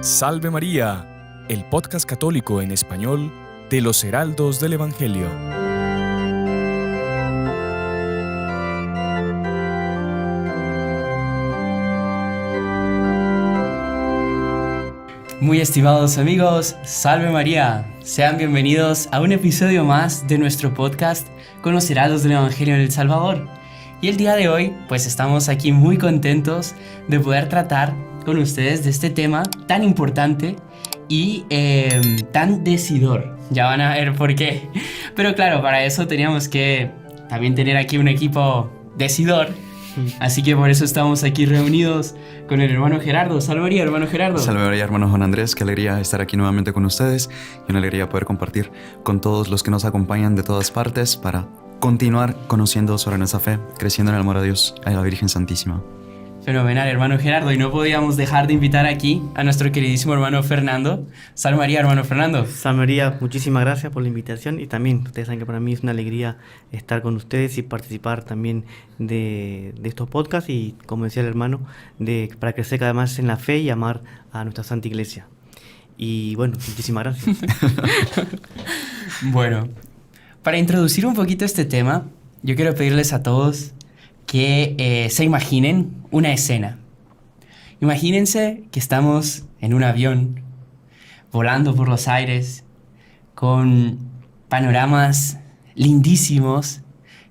Salve María, el podcast católico en español de los Heraldos del Evangelio. Muy estimados amigos, Salve María. Sean bienvenidos a un episodio más de nuestro podcast con los Heraldos del Evangelio en El Salvador. Y el día de hoy, pues estamos aquí muy contentos de poder tratar con ustedes de este tema tan importante y tan decidor. Ya van a ver por qué. Pero claro, para eso teníamos que también tener aquí un equipo decidor. Así que por eso estamos aquí reunidos con el hermano Gerardo. Salve María, hermano Gerardo. Salve María, hermano Juan Andrés. Qué alegría estar aquí nuevamente con ustedes y una alegría poder compartir con todos los que nos acompañan de todas partes para continuar conociendo sobre nuestra fe, creciendo en el amor a Dios y a la Virgen Santísima. Fenomenal, hermano Gerardo. Y no podíamos dejar de invitar aquí a nuestro queridísimo hermano Fernando. Salve María, hermano Fernando. Salve María, muchísimas gracias por la invitación y también ustedes saben que para mí es una alegría estar con ustedes y participar también de estos podcasts y, como decía el hermano, para crecer cada vez más en la fe y amar a nuestra Santa Iglesia. Y bueno, muchísimas gracias. Bueno, para introducir un poquito este tema, yo quiero pedirles a todos que se imaginen una escena. Imagínense que estamos en un avión volando por los aires con panoramas lindísimos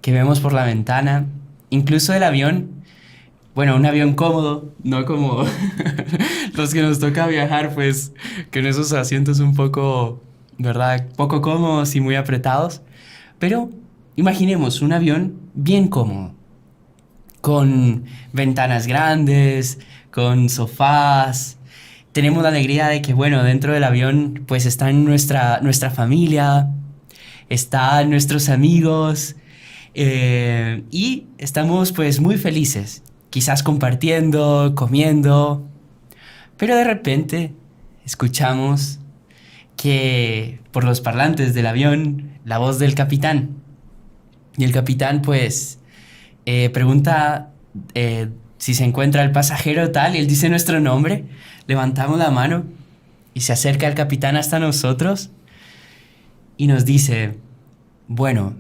que vemos por la ventana. Incluso el avión, bueno, un avión cómodo, no como los que nos toca viajar, pues con esos asientos un poco, ¿verdad? Poco cómodos y muy apretados. Pero imaginemos un avión bien cómodo, con ventanas grandes, con sofás. Tenemos la alegría de que, bueno, dentro del avión pues está nuestra familia, están nuestros amigos y estamos pues muy felices, quizás compartiendo, comiendo, pero de repente escuchamos que por los parlantes del avión la voz del capitán, y el capitán pues pregunta si se encuentra el pasajero tal, y él dice nuestro nombre. Levantamos la mano y se acerca el capitán hasta nosotros y nos dice: bueno,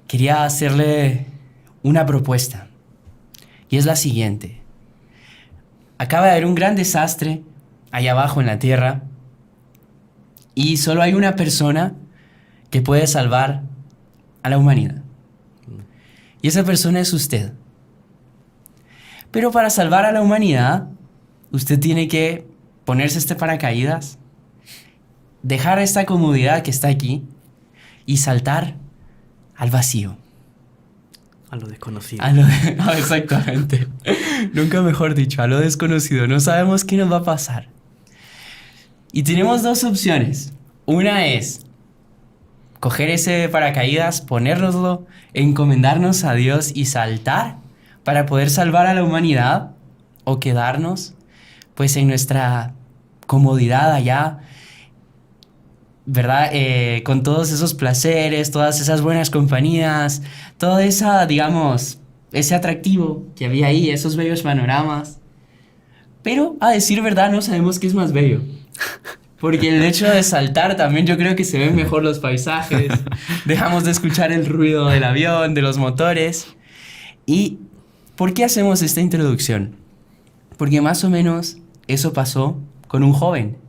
quería hacerle una propuesta, y es la siguiente. Acaba de haber un gran desastre allá abajo en la tierra y solo hay una persona que puede salvar a la humanidad. Y esa persona es usted. Pero para salvar a la humanidad, usted tiene que ponerse este paracaídas, dejar esta comodidad que está aquí y saltar al vacío. A lo desconocido. Exactamente. Nunca mejor dicho, a lo desconocido. No sabemos qué nos va a pasar. Y tenemos dos opciones. Una es coger ese paracaídas, ponérnoslo, encomendarnos a Dios y saltar para poder salvar a la humanidad, o quedarnos pues en nuestra comodidad allá, ¿verdad? Con todos esos placeres, todas esas buenas compañías, toda esa, digamos, ese atractivo que había ahí, esos bellos panoramas. Pero a decir verdad no sabemos qué es más bello. Porque el hecho de saltar también yo creo que se ven mejor los paisajes, dejamos de escuchar el ruido del avión, de los motores. ¿Y por qué hacemos esta introducción? Porque más o menos eso pasó con un joven,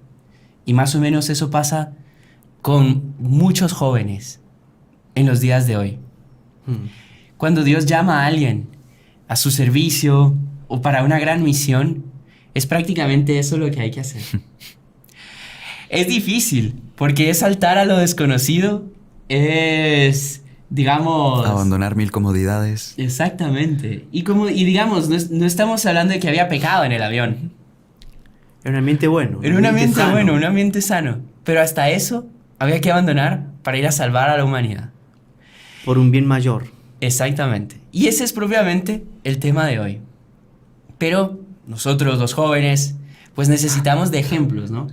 y más o menos eso pasa con muchos jóvenes en los días de hoy. Cuando Dios llama a alguien a su servicio o para una gran misión, es prácticamente eso lo que hay que hacer. Es difícil, porque es saltar a lo desconocido, es, digamos... abandonar mil comodidades. Exactamente. Y digamos, no estamos hablando de que había pecado en el avión. Era un ambiente bueno. Era un ambiente bueno, un ambiente sano. Pero hasta eso había que abandonar para ir a salvar a la humanidad. Por un bien mayor. Exactamente. Y ese es propiamente el tema de hoy. Pero nosotros, los jóvenes, pues necesitamos de ejemplos, ¿no?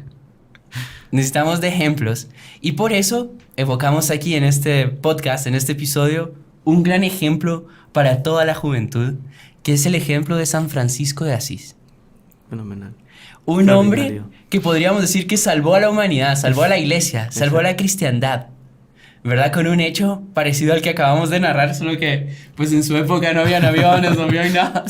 Necesitamos de ejemplos. Y por eso evocamos aquí en este podcast, en este episodio, un gran ejemplo para toda la juventud, que es el ejemplo de San Francisco de Asís. Fenomenal. Un hombre Extraordinario. que podríamos decir que salvó a la humanidad, salvó a la iglesia, salvó a la cristiandad. ¿Verdad? Con un hecho parecido al que acabamos de narrar, solo que pues en su época no habían aviones, no había nada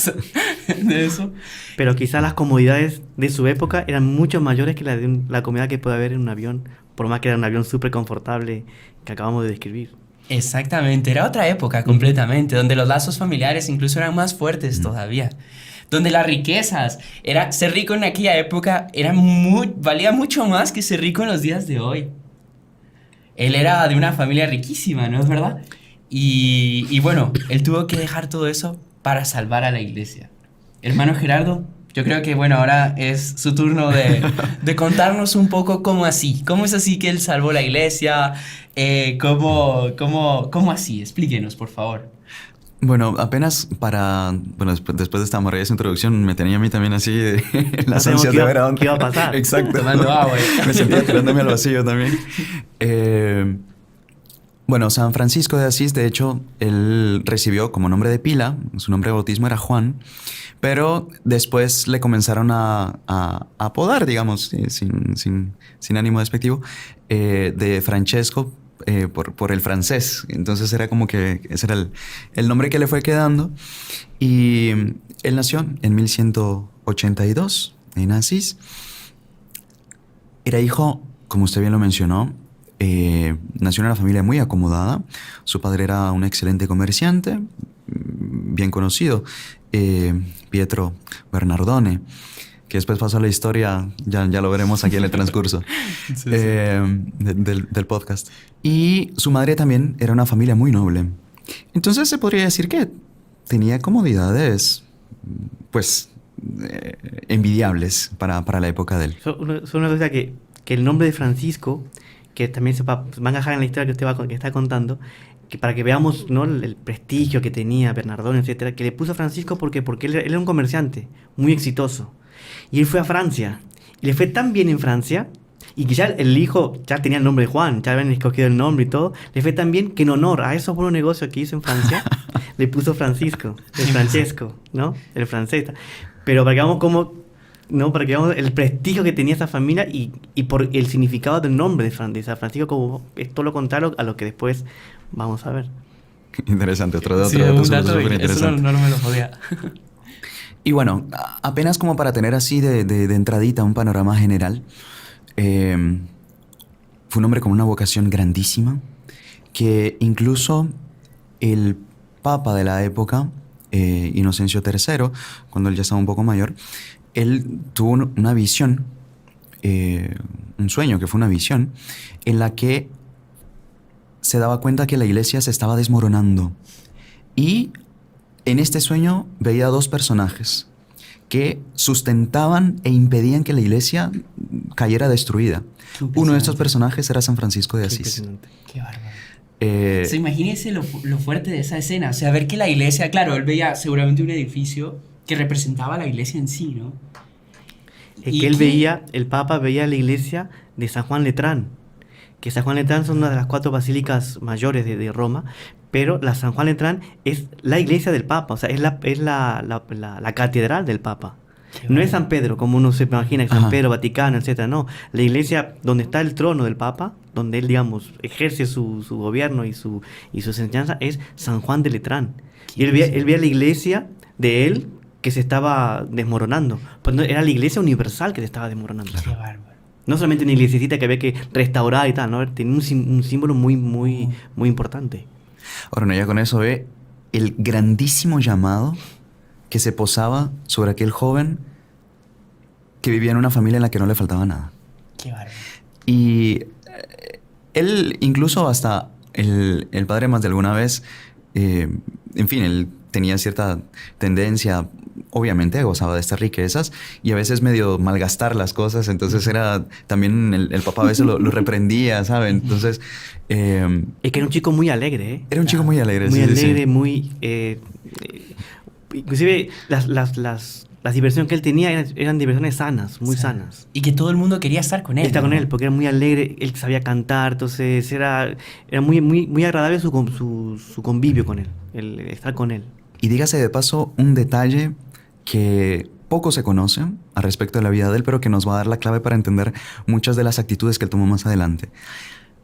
de eso. Pero quizás las comodidades de su época eran mucho mayores que la comodidad que puede haber en un avión, por más que era un avión súper confortable que acabamos de describir. Exactamente, era otra época completamente, donde los lazos familiares incluso eran más fuertes todavía. Donde las riquezas, ser rico en aquella época valía mucho más que ser rico en los días de hoy. Él era de una familia riquísima, ¿no es verdad? Y bueno, él tuvo que dejar todo eso para salvar a la iglesia. Hermano Gerardo, yo creo que bueno, ahora es su turno de contarnos un poco cómo es así que él salvó la iglesia, cómo así, explíquenos por favor. Bueno, después de esta maravillosa introducción, me tenía a mí también así las ansias de ver a dónde. ¿Qué iba a pasar? Exacto. Tomando agua. Me sentía tirándome al vacío también. Bueno, San Francisco de Asís, de hecho, él recibió como nombre de pila, su nombre de bautismo era Juan, pero después le comenzaron a apodar, digamos, sin ánimo despectivo, de Francesco, por el francés. Entonces era como que ese era el nombre que le fue quedando. Y él nació en 1182 en Asís. Era hijo, como usted bien lo mencionó, nació en una familia muy acomodada. Su padre era un excelente comerciante, bien conocido, Pietro Bernardone, que después pasó a la historia, ya lo veremos aquí en el transcurso Sí. del podcast. Y su madre también era una familia muy noble. Entonces se podría decir que tenía comodidades, pues, envidiables para la época de él. Una cosa que el nombre de Francisco, que también van a dejar en la historia que está contando, que para que veamos, ¿no?, el prestigio que tenía Bernardón, etcétera, que le puso Francisco porque él era un comerciante muy exitoso. Y él fue a Francia. Y le fue tan bien en Francia, y que ya el hijo ya tenía el nombre de Juan, ya habían escogido el nombre y todo, le fue tan bien que en honor a esos buenos negocios que hizo en Francia, le puso Francisco, el Francesco, ¿no? El francés. Pero para que veamos cómo, ¿no?, para que veamos el prestigio que tenía esa familia y por el significado del nombre de San Francisco, como es todo lo contrario a lo que después vamos a ver. Interesante, otro dato Sí, un dato, súper eso interesante. no me lo podía. Y bueno, apenas como para tener así de entradita un panorama general, fue un hombre con una vocación grandísima, que incluso el papa de la época, Inocencio III, cuando él ya estaba un poco mayor, él tuvo una visión, un sueño que fue una visión, en la que se daba cuenta que la iglesia se estaba desmoronando. Y en este sueño veía dos personajes que sustentaban e impedían que la iglesia cayera destruida. Uno de estos personajes era San Francisco de Qué Asís. impresionante. Qué bárbaro. O sea, imagínense lo fuerte de esa escena. O sea, ver que la iglesia, claro, él veía seguramente un edificio que representaba a la iglesia en sí, ¿no? Es Y que él que- veía, el Papa veía la iglesia de San Juan Letrán, que San Juan Letrán son una de las 4 basílicas mayores de Roma, pero la San Juan Letrán es la iglesia del Papa, o sea, es la catedral del Papa. Qué No es bárbaro. San Pedro, como uno se imagina, San Ajá. Pedro, Vaticano, etcétera. No, la iglesia donde está el trono del Papa, donde él, digamos, ejerce su gobierno y sus enseñanzas, es San Juan de Letrán. Y él veía la iglesia de él que se estaba desmoronando. Pues no, era la iglesia universal que se estaba desmoronando. Qué bárbaro. No solamente una iglesiecita que había que restaurar y tal, ¿no? Tenía un símbolo muy importante. Ahora, no, ya con eso ve el grandísimo llamado que se posaba sobre aquel joven que vivía en una familia en la que no le faltaba nada. Qué bárbaro. Y él, incluso hasta el padre más de alguna vez, en fin, él tenía cierta tendencia, obviamente gozaba de estas riquezas y a veces medio malgastar las cosas, entonces era también el papá a veces lo reprendía, ¿saben? Entonces... Es que era un chico muy alegre, ¿eh? era un chico muy alegre, Muy sí, sí, sí. alegre, muy... inclusive las diversiones que él tenía eran diversiones sanas, muy sanas. Y que todo el mundo quería estar con él. Está con ¿no? él, porque era muy alegre, él sabía cantar, entonces era muy agradable su convivio con él, el estar con él. Y dígase de paso un detalle que poco se conoce al respecto de la vida de él, pero que nos va a dar la clave para entender muchas de las actitudes que él tomó más adelante.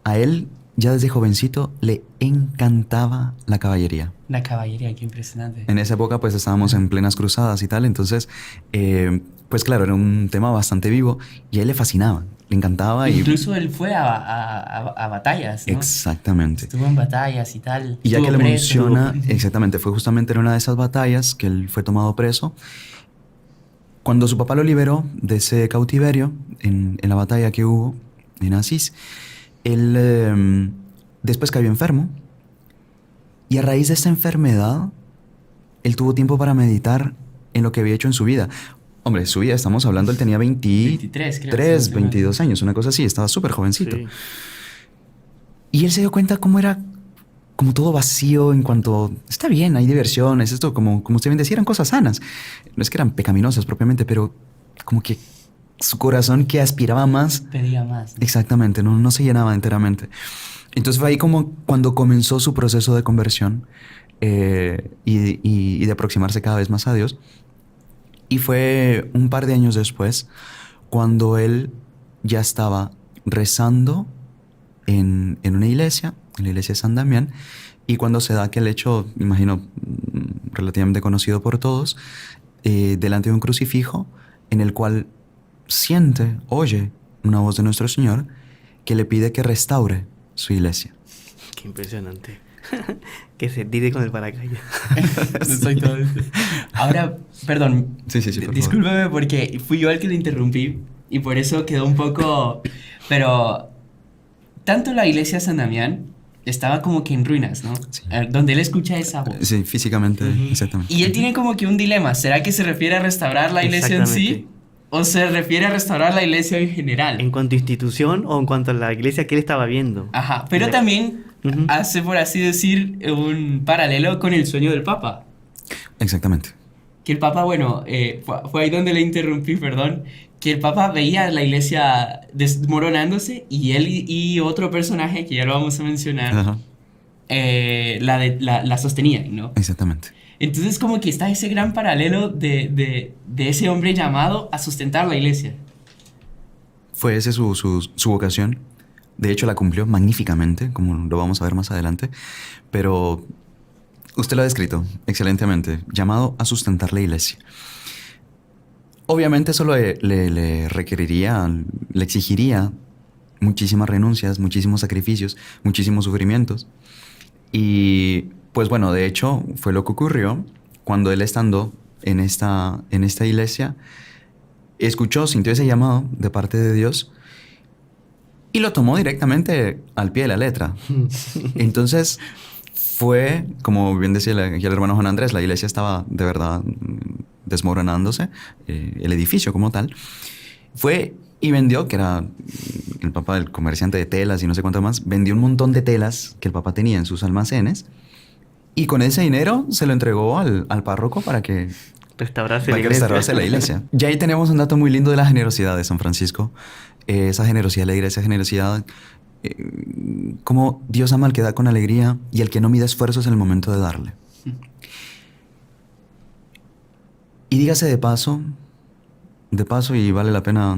A él, ya desde jovencito, le encantaba la caballería. La caballería, qué impresionante. En esa época, pues, estábamos en plenas cruzadas y tal. Entonces, pues, claro, era un tema bastante vivo y a él le fascinaba, le encantaba. Incluso él fue a batallas, ¿no? Exactamente. Estuvo en batallas y tal. Y ya Estuvo que le preso. menciona, exactamente, fue justamente en una de esas batallas que él fue tomado preso. Cuando su papá lo liberó de ese cautiverio, en la batalla que hubo en Asís, él después cayó enfermo. Y a raíz de esta enfermedad, él tuvo tiempo para meditar en lo que había hecho en su vida. Hombre, su vida, estamos hablando, él tenía 23, creo. 22 años, una cosa así, estaba súper jovencito. Sí. Y él se dio cuenta cómo era como todo vacío en cuanto, está bien, hay diversiones, esto como usted bien decía, eran cosas sanas. No es que eran pecaminosas propiamente, pero como que su corazón que aspiraba más. Pedía más, ¿no? Exactamente, no se llenaba enteramente. Entonces fue ahí como cuando comenzó su proceso de conversión y de aproximarse cada vez más a Dios. Y fue un par de años después cuando él ya estaba rezando en una iglesia, en la iglesia de San Damián, y cuando se da aquel hecho, imagino, relativamente conocido por todos, delante de un crucifijo en el cual oye una voz de nuestro Señor que le pide que restaure su iglesia. Qué impresionante. Que se tire con el paracaídas. Exactamente. Ahora, perdón. Sí, por favor. Discúlpeme porque fui yo el que lo interrumpí y por eso quedó un poco... Pero tanto la iglesia de San Damián estaba como que en ruinas, ¿no? Sí. Donde él escucha esa voz. Sí, físicamente, exactamente. Y él tiene como que un dilema. ¿Será que se refiere a restaurar la iglesia en sí? Exactamente. ¿O se refiere a restaurar la iglesia en general? ¿En cuanto a institución o en cuanto a la iglesia que él estaba viendo? Ajá, pero también hace, por así decir, un paralelo con el sueño del Papa. Exactamente. Que el Papa, bueno, fue ahí donde le interrumpí, perdón, que el Papa veía la iglesia desmoronándose y él y otro personaje, que ya lo vamos a mencionar, Ajá. la sostenían, ¿no? Exactamente. Entonces como que está ese gran paralelo de ese hombre llamado a sustentar la iglesia. Fue esa su vocación. De hecho, la cumplió magníficamente, como lo vamos a ver más adelante. Pero usted lo ha descrito excelentemente. Llamado a sustentar la iglesia. Obviamente eso le requeriría, le exigiría muchísimas renuncias, muchísimos sacrificios, muchísimos sufrimientos. Y pues bueno, de hecho fue lo que ocurrió cuando él, estando en esta iglesia, sintió ese llamado de parte de Dios y lo tomó directamente al pie de la letra. Entonces fue, como bien decía el hermano Juan Andrés, la iglesia estaba de verdad desmoronándose, el edificio como tal. Fue y vendió, que era el papá del comerciante de telas y no sé cuánto más, vendió un montón de telas que el papá tenía en sus almacenes y con ese dinero se lo entregó al párroco para que Restaurarse la iglesia. Ya ahí tenemos un dato muy lindo de la generosidad de San Francisco. Esa generosidad, la iglesia, generosidad, cómo Dios ama al que da con alegría y al que no mide esfuerzos en el momento de darle. Y dígase de paso, y vale la pena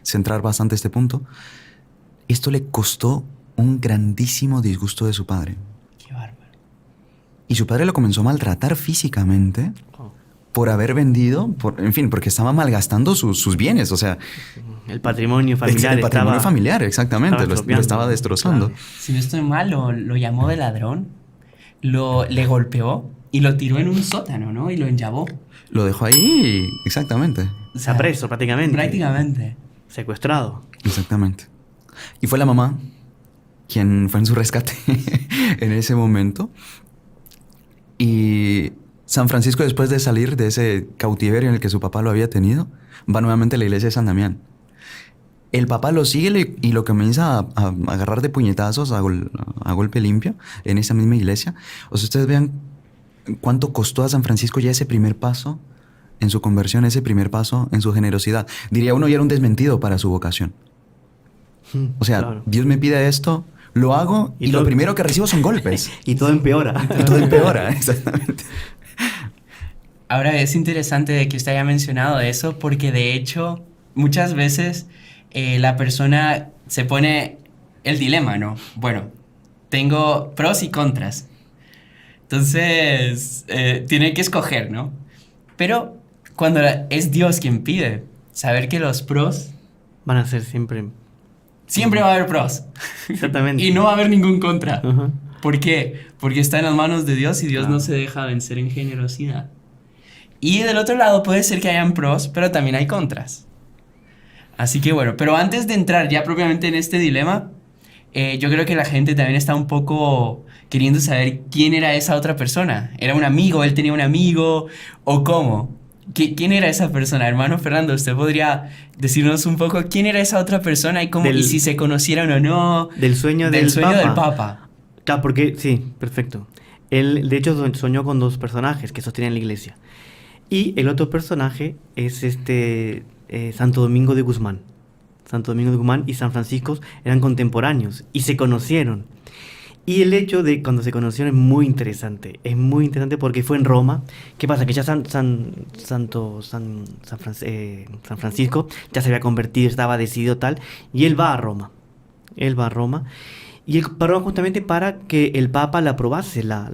centrar bastante este punto, esto le costó un grandísimo disgusto de su padre. Qué bárbaro. Y su padre lo comenzó a maltratar físicamente por haber vendido, en fin, porque estaba malgastando sus bienes, o sea... El patrimonio familiar. El patrimonio familiar, exactamente, lo estaba destrozando. Claro. Si no estoy mal, lo llamó de ladrón, le golpeó y lo tiró en un sótano, ¿no? Y lo enllavó. Lo dejó ahí, exactamente. Está preso prácticamente. Prácticamente. Secuestrado. Exactamente. Y fue la mamá quien fue en su rescate en ese momento. Y San Francisco, después de salir de ese cautiverio en el que su papá lo había tenido, va nuevamente a la iglesia de San Damián. El papá lo sigue y lo comienza a agarrar de puñetazos a golpe limpio en esa misma iglesia. O sea, ustedes vean cuánto costó a San Francisco ya ese primer paso en su conversión, ese primer paso en su generosidad. Diría uno, ya era un desmentido para su vocación. O sea, Claro. Dios me pide esto, lo hago y lo primero que recibo son golpes. Y todo empeora. Y todo empeora, exactamente. Ahora es interesante que usted haya mencionado eso porque de hecho muchas veces la persona se pone el dilema, ¿no? Bueno, tengo pros y contras. Entonces tiene que escoger, ¿no? Pero cuando es Dios quien pide, saber que los pros... Van a ser siempre... Siempre va a haber pros. Exactamente. Y no va a haber ningún contra. Ajá. ¿Por qué? Porque está en las manos de Dios y Dios Claro. no se deja vencer en generosidad. Y del otro lado puede ser que hayan pros, pero también hay contras. Así que bueno, pero antes de entrar ya propiamente en este dilema, yo creo que la gente también está un poco queriendo saber quién era esa otra persona. ¿Era un amigo? ¿Él tenía un amigo? ¿O cómo? ¿Quién era esa persona? Hermano Fernando, ¿usted podría decirnos un poco quién era esa otra persona y cómo, y si se conocieron o no? Del sueño del Papa. Claro, porque, sí, perfecto. Él, de hecho, soñó con dos personajes que sostienen la iglesia. Y el otro personaje es Santo Domingo de Guzmán. Santo Domingo de Guzmán y San Francisco eran contemporáneos y se conocieron. Y el hecho de cuando se conocieron es muy interesante. Es muy interesante porque fue en Roma. ¿Qué pasa? Que ya San Francisco ya se había convertido, estaba decidido tal. Y él va a Roma. Y él paró justamente para que el Papa le aprobase la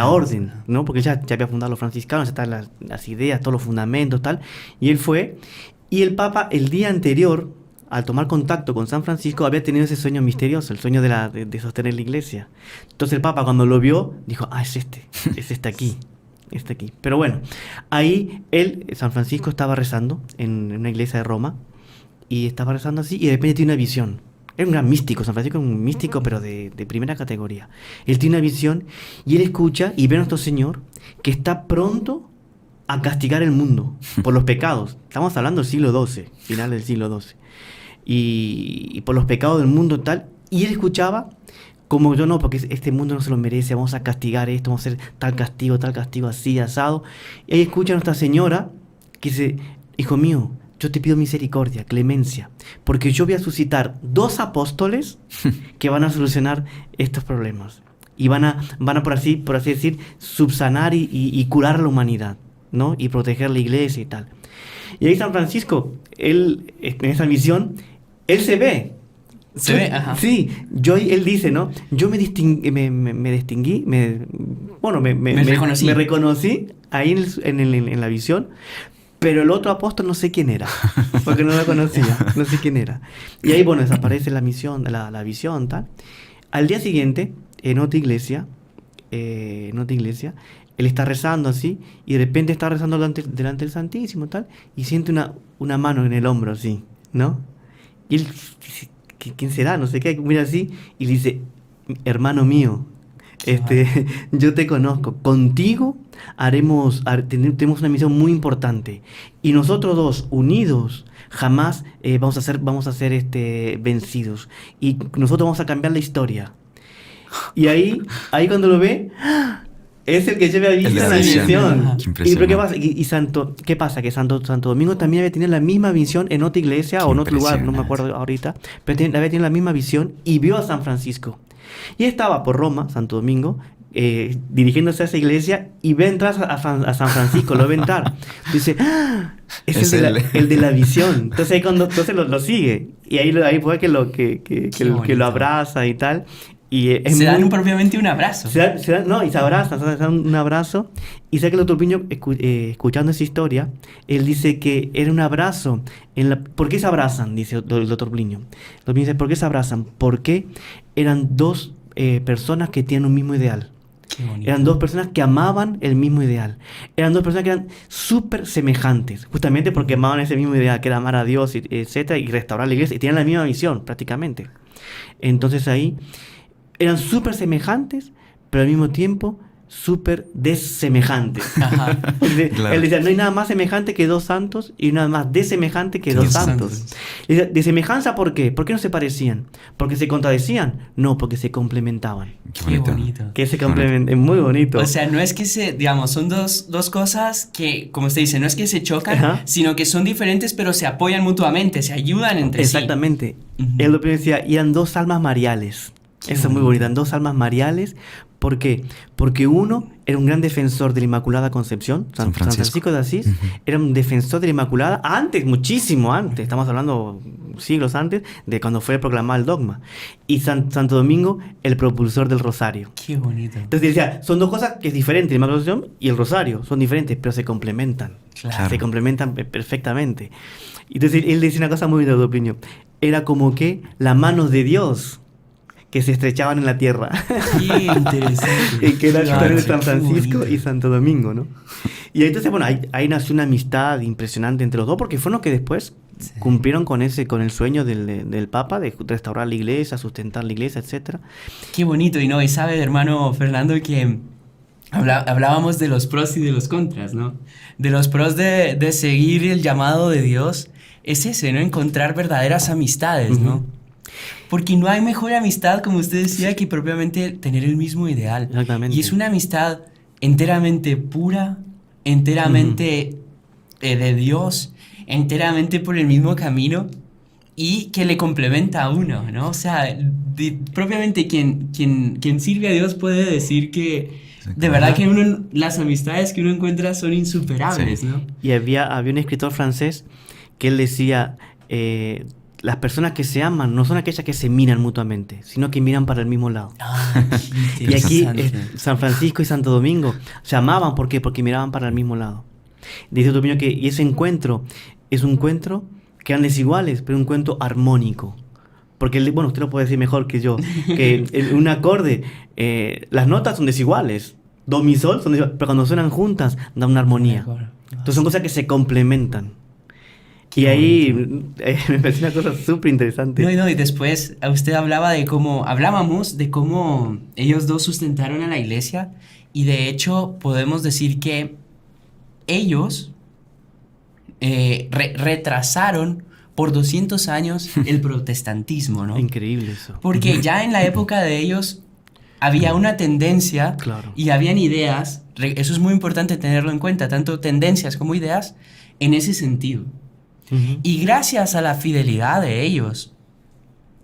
orden, ¿no? Porque ya había fundado los franciscanos, ya estaban las ideas, todos los fundamentos, tal. Y él fue. Y el Papa, el día anterior, al tomar contacto con San Francisco, había tenido ese sueño misterioso, el sueño de sostener la iglesia. Entonces el Papa, cuando lo vio, dijo, es aquí. Pero bueno, ahí San Francisco estaba rezando en una iglesia de Roma, y estaba rezando así, y de repente tiene una visión. Era un gran místico, San Francisco es un místico, pero de primera categoría. Él tiene una visión, y él escucha y ve a nuestro Señor, que está pronto a castigar el mundo por los pecados. Estamos hablando del siglo XII, final del siglo XII. Y por los pecados del mundo tal, y él escuchaba como yo no, porque este mundo no se lo merece, vamos a castigar esto, vamos a hacer tal castigo así, asado. Y ahí escucha a Nuestra Señora que dice, hijo mío, yo te pido misericordia, clemencia, porque yo voy a suscitar 2 apóstoles que van a solucionar estos problemas y van a por así decir, subsanar y curar a la humanidad, ¿no? Y proteger la iglesia y tal. Y ahí San Francisco, él, en esa visión, él se ve. ¿Se ve? Ajá. Sí, él dice, ¿no? Yo me reconocí ahí en la visión, pero el otro apóstol no sé quién era, porque no lo conocía, no sé quién era. Y ahí, bueno, desaparece la visión, tal. Al día siguiente, en otra iglesia, él está rezando así, y de repente está rezando delante del Santísimo, tal, y siente una mano en el hombro, así, ¿no? Y él dice, ¿quién será? No sé qué, mira así, y le dice, hermano mío, yo te conozco, contigo tenemos una misión muy importante, y nosotros dos, unidos, jamás vamos a ser vencidos, y nosotros vamos a cambiar la historia. Y ahí cuando lo ve, es el que lleva visto la visión. ¿Qué pasa? Que Santo Domingo también había tenido la misma visión en otra iglesia o en otro lugar, no me acuerdo ahorita, pero había tenido la misma visión y vio a San Francisco. Y estaba por Roma, Santo Domingo, dirigiéndose a esa iglesia y ve entrar a San Francisco, lo ve entrar. Dice, es el de la visión. Entonces ahí entonces lo sigue. Y ahí fue que lo abraza y tal. Y se dan propiamente un abrazo. Y se abrazan, se dan un abrazo. Y sé que el doctor Pliño, escuchando esa historia, él dice que era un abrazo. ¿Por qué se abrazan? Dice el doctor Pliño. El doctor Pliño dice, ¿por qué se abrazan? Porque eran 2 personas que tienen un mismo ideal. Eran 2 personas que amaban el mismo ideal. Eran 2 personas que eran súper semejantes. Justamente porque amaban ese mismo ideal, que era amar a Dios, etcétera, y restaurar la iglesia. Y tenían la misma visión, prácticamente. Entonces ahí eran súper semejantes, pero al mismo tiempo súper desemejantes. Claro. Él decía, no hay nada más semejante que 2 santos y nada más desemejante que 2 santos. ¿De semejanza por qué? ¿Por qué no se parecían? ¿Porque se contradecían? No, porque se complementaban. Qué bonito. Que se complementan, es muy bonito. O sea, no es que son dos cosas que, como usted dice, no es que se chocan, Ajá. sino que son diferentes, pero se apoyan mutuamente, se ayudan entre Exactamente. sí. Él lo decía, eran 2 almas mariales. Eso es muy bonito, eran 2 almas mariales, ¿Por qué? Porque uno era un gran defensor de la Inmaculada Concepción, San Francisco de Asís, era un defensor de la Inmaculada antes, muchísimo antes, estamos hablando siglos antes de cuando fue proclamado el dogma. Y Santo Domingo, el propulsor del rosario. Qué bonito. Entonces decía, son dos cosas que es diferente, la Inmaculada Concepción y el rosario, son diferentes, pero se complementan. Claro. Se complementan perfectamente. Entonces él decía una cosa muy de opinión, era como que las manos de Dios que se estrechaban en la tierra. Qué interesante. Y que era Claro, de San qué Francisco bonito. y Santo Domingo, ¿no? Y entonces, bueno, ahí nació una amistad impresionante entre los dos, porque fueron los que después cumplieron con el sueño del Papa de restaurar la iglesia, sustentar la iglesia, etcétera. Qué bonito, y no, y sabe, hermano Fernando, que hablábamos de los pros y de los contras, ¿no? De los pros de seguir el llamado de Dios, es ese, ¿no? Encontrar verdaderas amistades, ¿no? Porque no hay mejor amistad, como usted decía, que propiamente tener el mismo ideal. Exactamente. Y es una amistad enteramente pura, enteramente de Dios, enteramente por el mismo camino y que le complementa a uno, ¿no? O sea, propiamente quien sirve a Dios puede decir que de verdad que las amistades que uno encuentra son insuperables, ¿no? Y había un escritor francés que él decía, las personas que se aman no son aquellas que se miran mutuamente, sino que miran para el mismo lado. Ah, qué Y aquí interesante. San Francisco y Santo Domingo se amaban, ¿por qué? Porque miraban para el mismo lado. Dice otro que y ese encuentro es un encuentro que eran desiguales, pero un encuentro armónico. Porque, bueno, usted lo puede decir mejor que yo, que un acorde, las notas son desiguales, do, mi, sol son desiguales, pero cuando suenan juntas da una armonía. Mejor. Entonces son cosas que se complementan. Y ahí me parece una cosa súper interesante. No, y después usted hablábamos de cómo ellos dos sustentaron a la iglesia y de hecho podemos decir que ellos retrasaron por 200 años el protestantismo, ¿no? Increíble eso. Porque ya en la época de ellos había una tendencia Claro. y habían ideas, eso es muy importante tenerlo en cuenta, tanto tendencias como ideas en ese sentido. Y gracias a la fidelidad de ellos,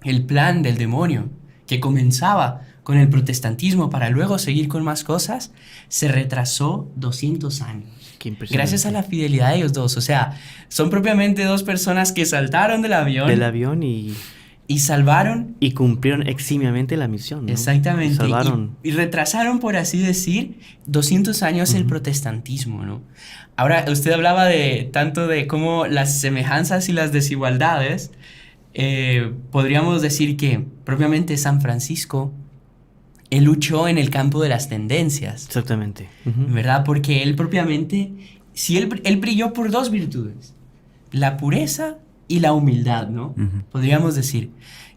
el plan del demonio, que comenzaba con el protestantismo para luego seguir con más cosas, se retrasó 200 años. Qué impresionante. Gracias a la fidelidad de ellos dos. O sea, son propiamente dos personas que saltaron del avión y salvaron. Y cumplieron eximiamente la misión, ¿no? Exactamente. Y salvaron. Y retrasaron, por así decir, 200 años el protestantismo, ¿no? Ahora, usted hablaba tanto de cómo las semejanzas y las desigualdades, podríamos decir que propiamente San Francisco, él luchó en el campo de las tendencias, Exactamente. ¿verdad? Porque él propiamente, él brilló por dos virtudes, la pureza y la humildad, ¿no? Podríamos decir,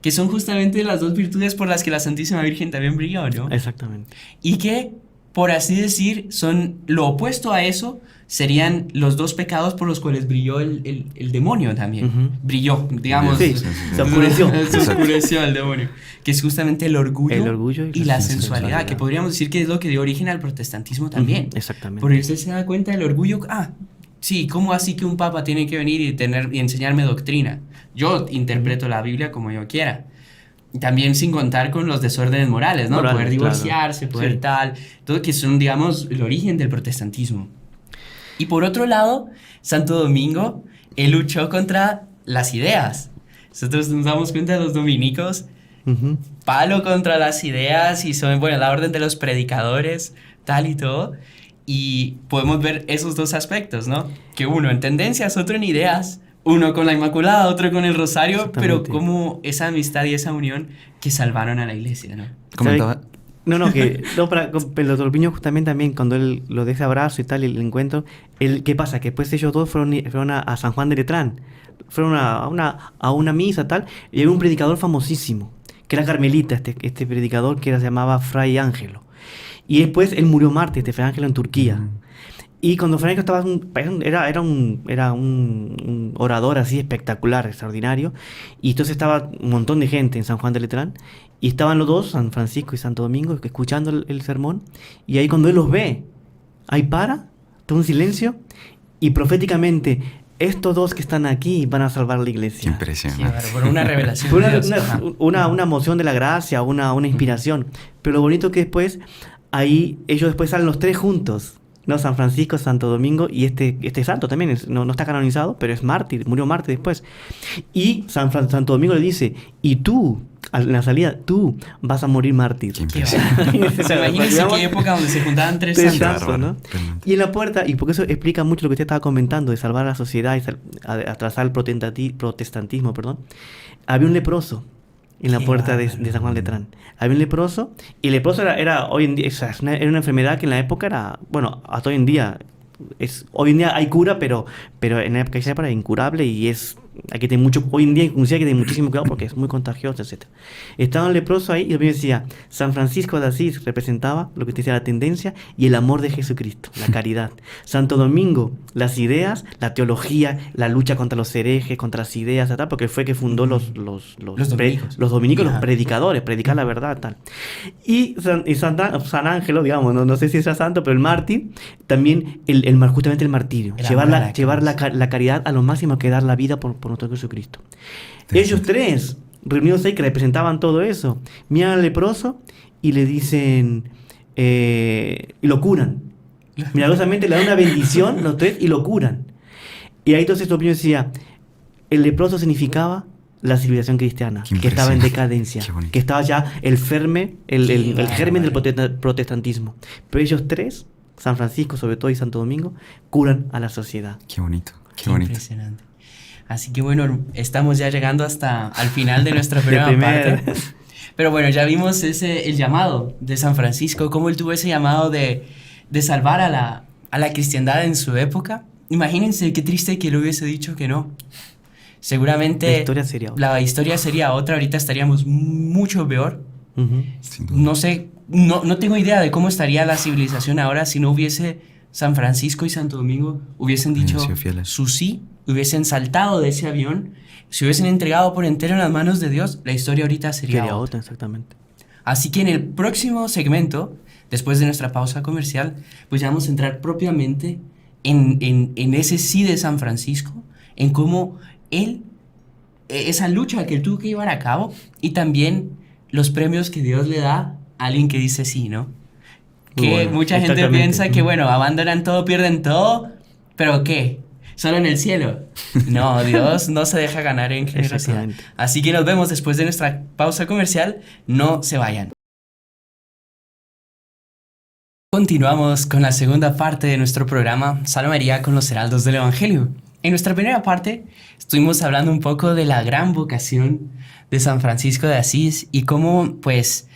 que son justamente las dos virtudes por las que la Santísima Virgen también brilló, ¿no? Exactamente. Y que, por así decir, son lo opuesto a eso, serían los dos pecados por los cuales brilló el demonio también. Brilló, digamos. Sí, se oscureció. Se oscureció el demonio. Que es justamente el orgullo y la sensualidad, que podríamos decir que es lo que dio origen al protestantismo también. Exactamente. Porque usted se da cuenta del orgullo. Sí, ¿cómo así que un papa tiene que venir y enseñarme doctrina? Yo interpreto la Biblia como yo quiera. También sin contar con los desórdenes morales, ¿no? Poder divorciarse, poder tal, todo que son, digamos, el origen del protestantismo. Y por otro lado, Santo Domingo, él luchó contra las ideas. Nosotros nos damos cuenta de los dominicos, palo contra las ideas y son, bueno, la orden de los predicadores, tal y todo. Y podemos ver esos dos aspectos, ¿no? Que uno en tendencias, otro en ideas, uno con la Inmaculada, otro con el Rosario, pero como esa amistad y esa unión que salvaron a la iglesia, ¿no? Comentaba... Para el doctor Piño también cuando él lo de ese abrazo y tal, y el encuentro, ¿qué pasa? Que después ellos todos fueron a San Juan de Letrán, fueron a una misa tal, y había un predicador famosísimo, que era carmelita, este predicador que se llamaba Fray Ángelo. Y después él murió mártir, Fray Ángelo, en Turquía. Y cuando Fray Ángelo era un orador así espectacular, extraordinario, y entonces estaba un montón de gente en San Juan de Letrán, y estaban los dos, San Francisco y Santo Domingo, escuchando el sermón, y ahí cuando él los ve, ahí para, todo un silencio, y proféticamente estos dos que están aquí van a salvar la Qué iglesia. Sí, impresionante. claro, por una revelación Fue de Dios. Ajá. una moción de la gracia, una inspiración. Pero lo bonito que después, ahí ellos después salen los tres juntos, ¿no? San Francisco, Santo Domingo y este santo también, no está canonizado, pero es mártir, murió mártir después. Y Santo Domingo le dice, y tú, en la salida, tú vas a morir mártir. Qué Qué impresionante. bárbaro. O sea, imagínense qué época donde se juntaban tres Tres santos. santos, ¿no? Realmente. Y en la puerta, y porque eso explica mucho lo que usted estaba comentando, de salvar a la sociedad y atrasar el protestantismo, perdón, había un leproso en la Qué puerta de bárbaro. San Juan Letrán. Había un leproso, y el leproso era hoy en día, o sea, era una enfermedad que en la época era, bueno, hasta hoy en día, hoy en día hay cura, pero en la época era incurable y hay que tener mucho, hoy en día inclusive hay que tener muchísimo cuidado porque es muy contagioso, etc. Estaba el leproso ahí y el decía, San Francisco de Asís representaba lo que te decía la tendencia y el amor de Jesucristo, la caridad. Santo Domingo, las ideas, la teología, la lucha contra los herejes, contra las ideas, tal, porque fue que fundó los dominicos. los dominicos, los Ajá. predicadores, predicar la verdad, tal. Y San Ángelo, digamos, no sé si sea santo, pero el mártir, también justamente el martirio, El llevar, amor a la llevar cruz. la caridad a lo máximo que dar la vida por nuestro Jesucristo. Ellos tres, reunidos ahí, que representaban todo eso, miran al leproso y le dicen, y lo curan. Milagrosamente le dan una bendición los tres y lo curan. Y ahí entonces Topino decía, el leproso significaba la civilización cristiana, Qué que estaba en impresionante. decadencia, Qué bonito. que estaba ya el germen del bárbaro. protestantismo. Pero ellos tres, San Francisco sobre todo y Santo Domingo, curan a la sociedad. Qué bonito. Qué Qué bonito. impresionante. Así que bueno, estamos ya llegando hasta al final de nuestra De primera primer- parte. Pero bueno, ya vimos el llamado de San Francisco, cómo él tuvo ese llamado de salvar a la cristiandad en su época. Imagínense qué triste que le hubiese dicho que no. Seguramente La historia sería otra. la historia sería otra, ahorita estaríamos mucho peor. Ujú. Sin duda. No sé, no tengo idea de cómo estaría la civilización ahora si no hubiese San Francisco y Santo Domingo, hubiesen Hubieran dicho sido fieles. su sí, hubiesen saltado de ese avión, se hubiesen entregado por entero en las manos de Dios, la historia ahorita sería Sería otra. otra, exactamente. Así que en el próximo segmento, después de nuestra pausa comercial, pues ya vamos a entrar propiamente en ese sí de San Francisco, en cómo él, esa lucha que él tuvo que llevar a cabo y también los premios que Dios le da a alguien que dice sí, ¿no? Que Bueno, mucha gente exactamente. piensa que, bueno, abandonan todo, pierden todo, pero ¿qué? ¿Solo en el cielo? No, Dios no se deja ganar en generosidad. Exactamente. Así que nos vemos después de nuestra pausa comercial. No se vayan. Continuamos con la segunda parte de nuestro programa Salve María con los Heraldos del Evangelio. En nuestra primera parte estuvimos hablando un poco de la gran vocación de San Francisco de Asís y cómo pues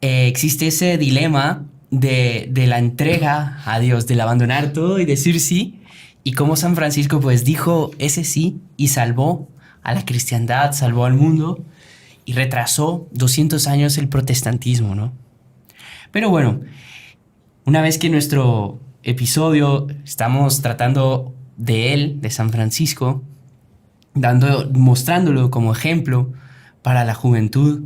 existe ese dilema de la entrega a Dios, del abandonar todo y decir sí, y cómo San Francisco pues dijo ese sí y salvó a la cristiandad, salvó al mundo y retrasó 200 años el protestantismo, ¿no? Pero bueno, una vez que en nuestro episodio estamos tratando de él, de San Francisco, mostrándolo como ejemplo para la juventud,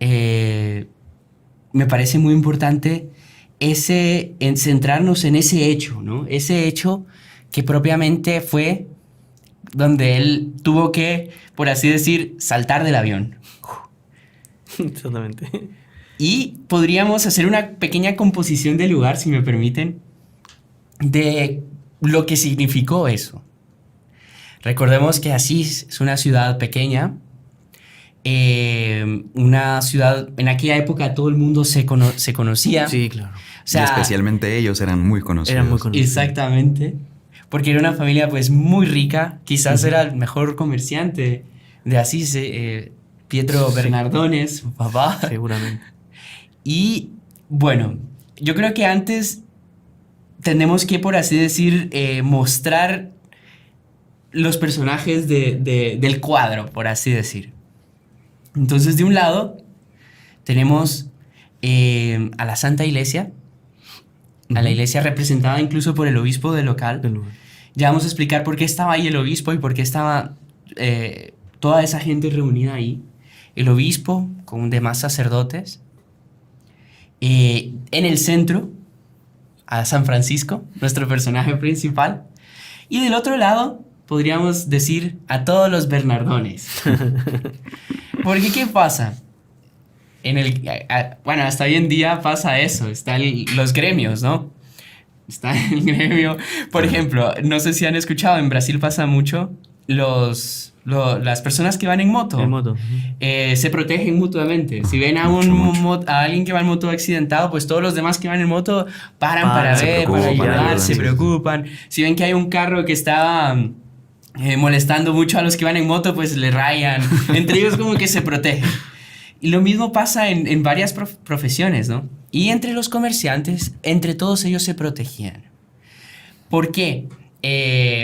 me parece muy importante centrarnos en ese hecho, ¿no? Ese hecho que propiamente fue donde él tuvo que, por así decir, saltar del avión. Exactamente. Y podríamos hacer una pequeña composición del lugar, si me permiten, de lo que significó eso. Recordemos que Asís es una ciudad pequeña, una ciudad, en aquella época todo el mundo se conocía. Sí, claro. O sea, y especialmente ellos eran muy conocidos. Eran muy conocidos. exactamente, porque era una familia pues muy rica, quizás era el mejor comerciante de Asís, Pietro Sí. Bernardones, su papá. Seguramente. Y bueno, yo creo que antes tenemos que, por así decir, mostrar los personajes del cuadro, por así decir. Entonces, de un lado, tenemos a la Santa Iglesia, a la iglesia representada incluso por el obispo del local. Del lugar. Ya vamos a explicar por qué estaba ahí el obispo y por qué estaba toda esa gente reunida ahí. El obispo con demás sacerdotes. En el centro, a San Francisco, nuestro personaje principal. Y del otro lado, podríamos decir a todos los bernardones. Porque ¿qué pasa? Bueno, hasta hoy en día pasa eso, están los gremios, ¿no? Está el gremio. Por ejemplo, no sé si han escuchado, en Brasil pasa mucho, las personas que van en moto, se protegen mutuamente. Si ven a alguien que va en moto accidentado, pues todos los demás que van en moto paran para ver, para ayudar, se preocupan. Si ven que hay un carro que está molestando mucho a los que van en moto, pues le rayan. Entre ellos como que se protegen. Y lo mismo pasa en varias profesiones, ¿no? Y entre los comerciantes, entre todos ellos se protegían. ¿Por qué?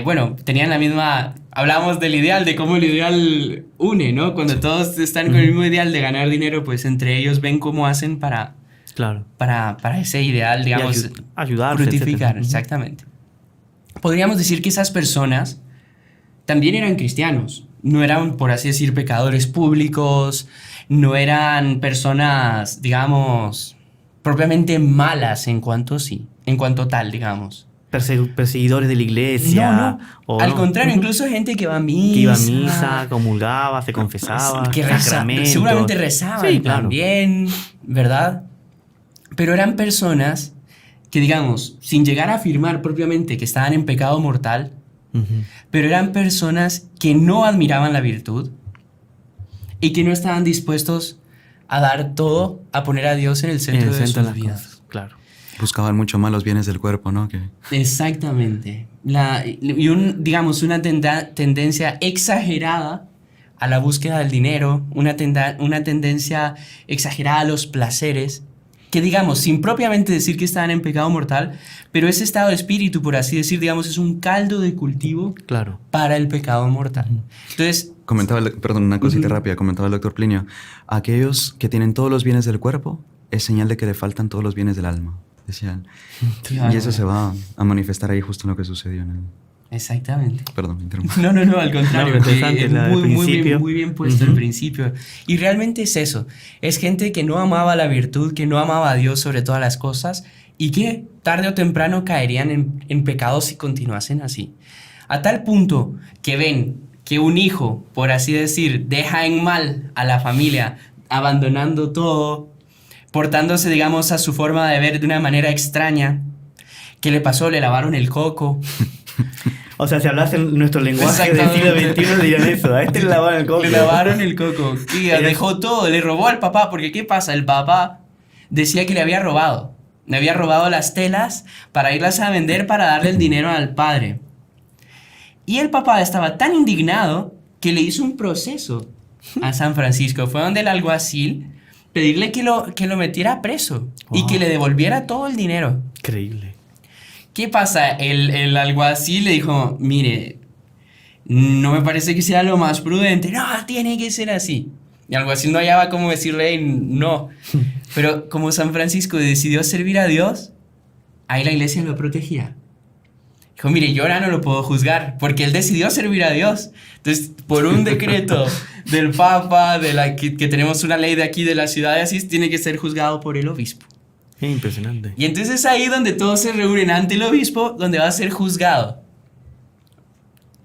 Bueno, tenían la misma... Hablábamos del ideal, de cómo el ideal une, ¿no? Cuando todos están con el mismo ideal de ganar dinero, pues entre ellos ven cómo hacen para ese ideal, digamos, ayudar, fructificar. Exactamente. Podríamos decir que esas personas también eran cristianos. No eran, por así decir, pecadores públicos, no eran personas, digamos, propiamente malas en cuanto tal, digamos. Perseguidores de la iglesia. No. Al contrario, incluso gente que va a misa. Que iba a misa, comulgaba, se confesaba. Que seguramente rezaban también, ¿verdad? Pero eran personas que, digamos, sin llegar a afirmar propiamente que estaban en pecado mortal, pero eran personas que no admiraban la virtud y que no estaban dispuestos a dar todo, a poner a Dios en el centro de sus vidas. Claro. Buscaban mucho más los bienes del cuerpo, ¿no? Exactamente. Digamos, una tendencia exagerada a la búsqueda del dinero, una tendencia exagerada a los placeres, que digamos, sin propiamente decir que estaban en pecado mortal, pero ese estado de espíritu, por así decir, digamos, es un caldo de cultivo para el pecado mortal. Entonces... Perdón, una cosita rápida, comentaba el doctor Plinio, aquellos que tienen todos los bienes del cuerpo es señal de que le faltan todos los bienes del alma, decían. Y eso se va a manifestar ahí justo en lo que sucedió. Exactamente. Perdón, me interrumpí. No, al contrario. Muy bien puesto el principio. Y realmente es eso. Es gente que no amaba la virtud, que no amaba a Dios sobre todas las cosas y que tarde o temprano caerían en pecados si continuasen así. A tal punto que ven que un hijo, por así decir, deja en mal a la familia, abandonando todo, portándose, digamos, a su forma de ver de una manera extraña. ¿Qué le pasó? Le lavaron el coco. O sea, si hablas en nuestro lenguaje del siglo XXI dirían eso, a este le lavaron el coco. Le lavaron el coco. Dejó todo, le robó al papá, porque ¿qué pasa? El papá decía que le había robado. Le había robado las telas para irlas a vender para darle el dinero al padre. Y el papá estaba tan indignado que le hizo un proceso a San Francisco. Fue donde el alguacil pedirle que lo metiera preso y que le devolviera todo el dinero. Increíble. ¿Qué pasa? El alguacil le dijo, mire, no me parece que sea lo más prudente. No, tiene que ser así. Y el alguacil no hallaba cómo decirle no. Pero como San Francisco decidió servir a Dios, ahí la iglesia lo protegía. Dijo, mire, yo ahora no lo puedo juzgar, porque él decidió servir a Dios. Entonces, por un decreto del Papa, que tenemos una ley de aquí de la ciudad de Asís, tiene que ser juzgado por el obispo. Qué impresionante. Y entonces es ahí donde todos se reúnen ante el obispo, donde va a ser juzgado.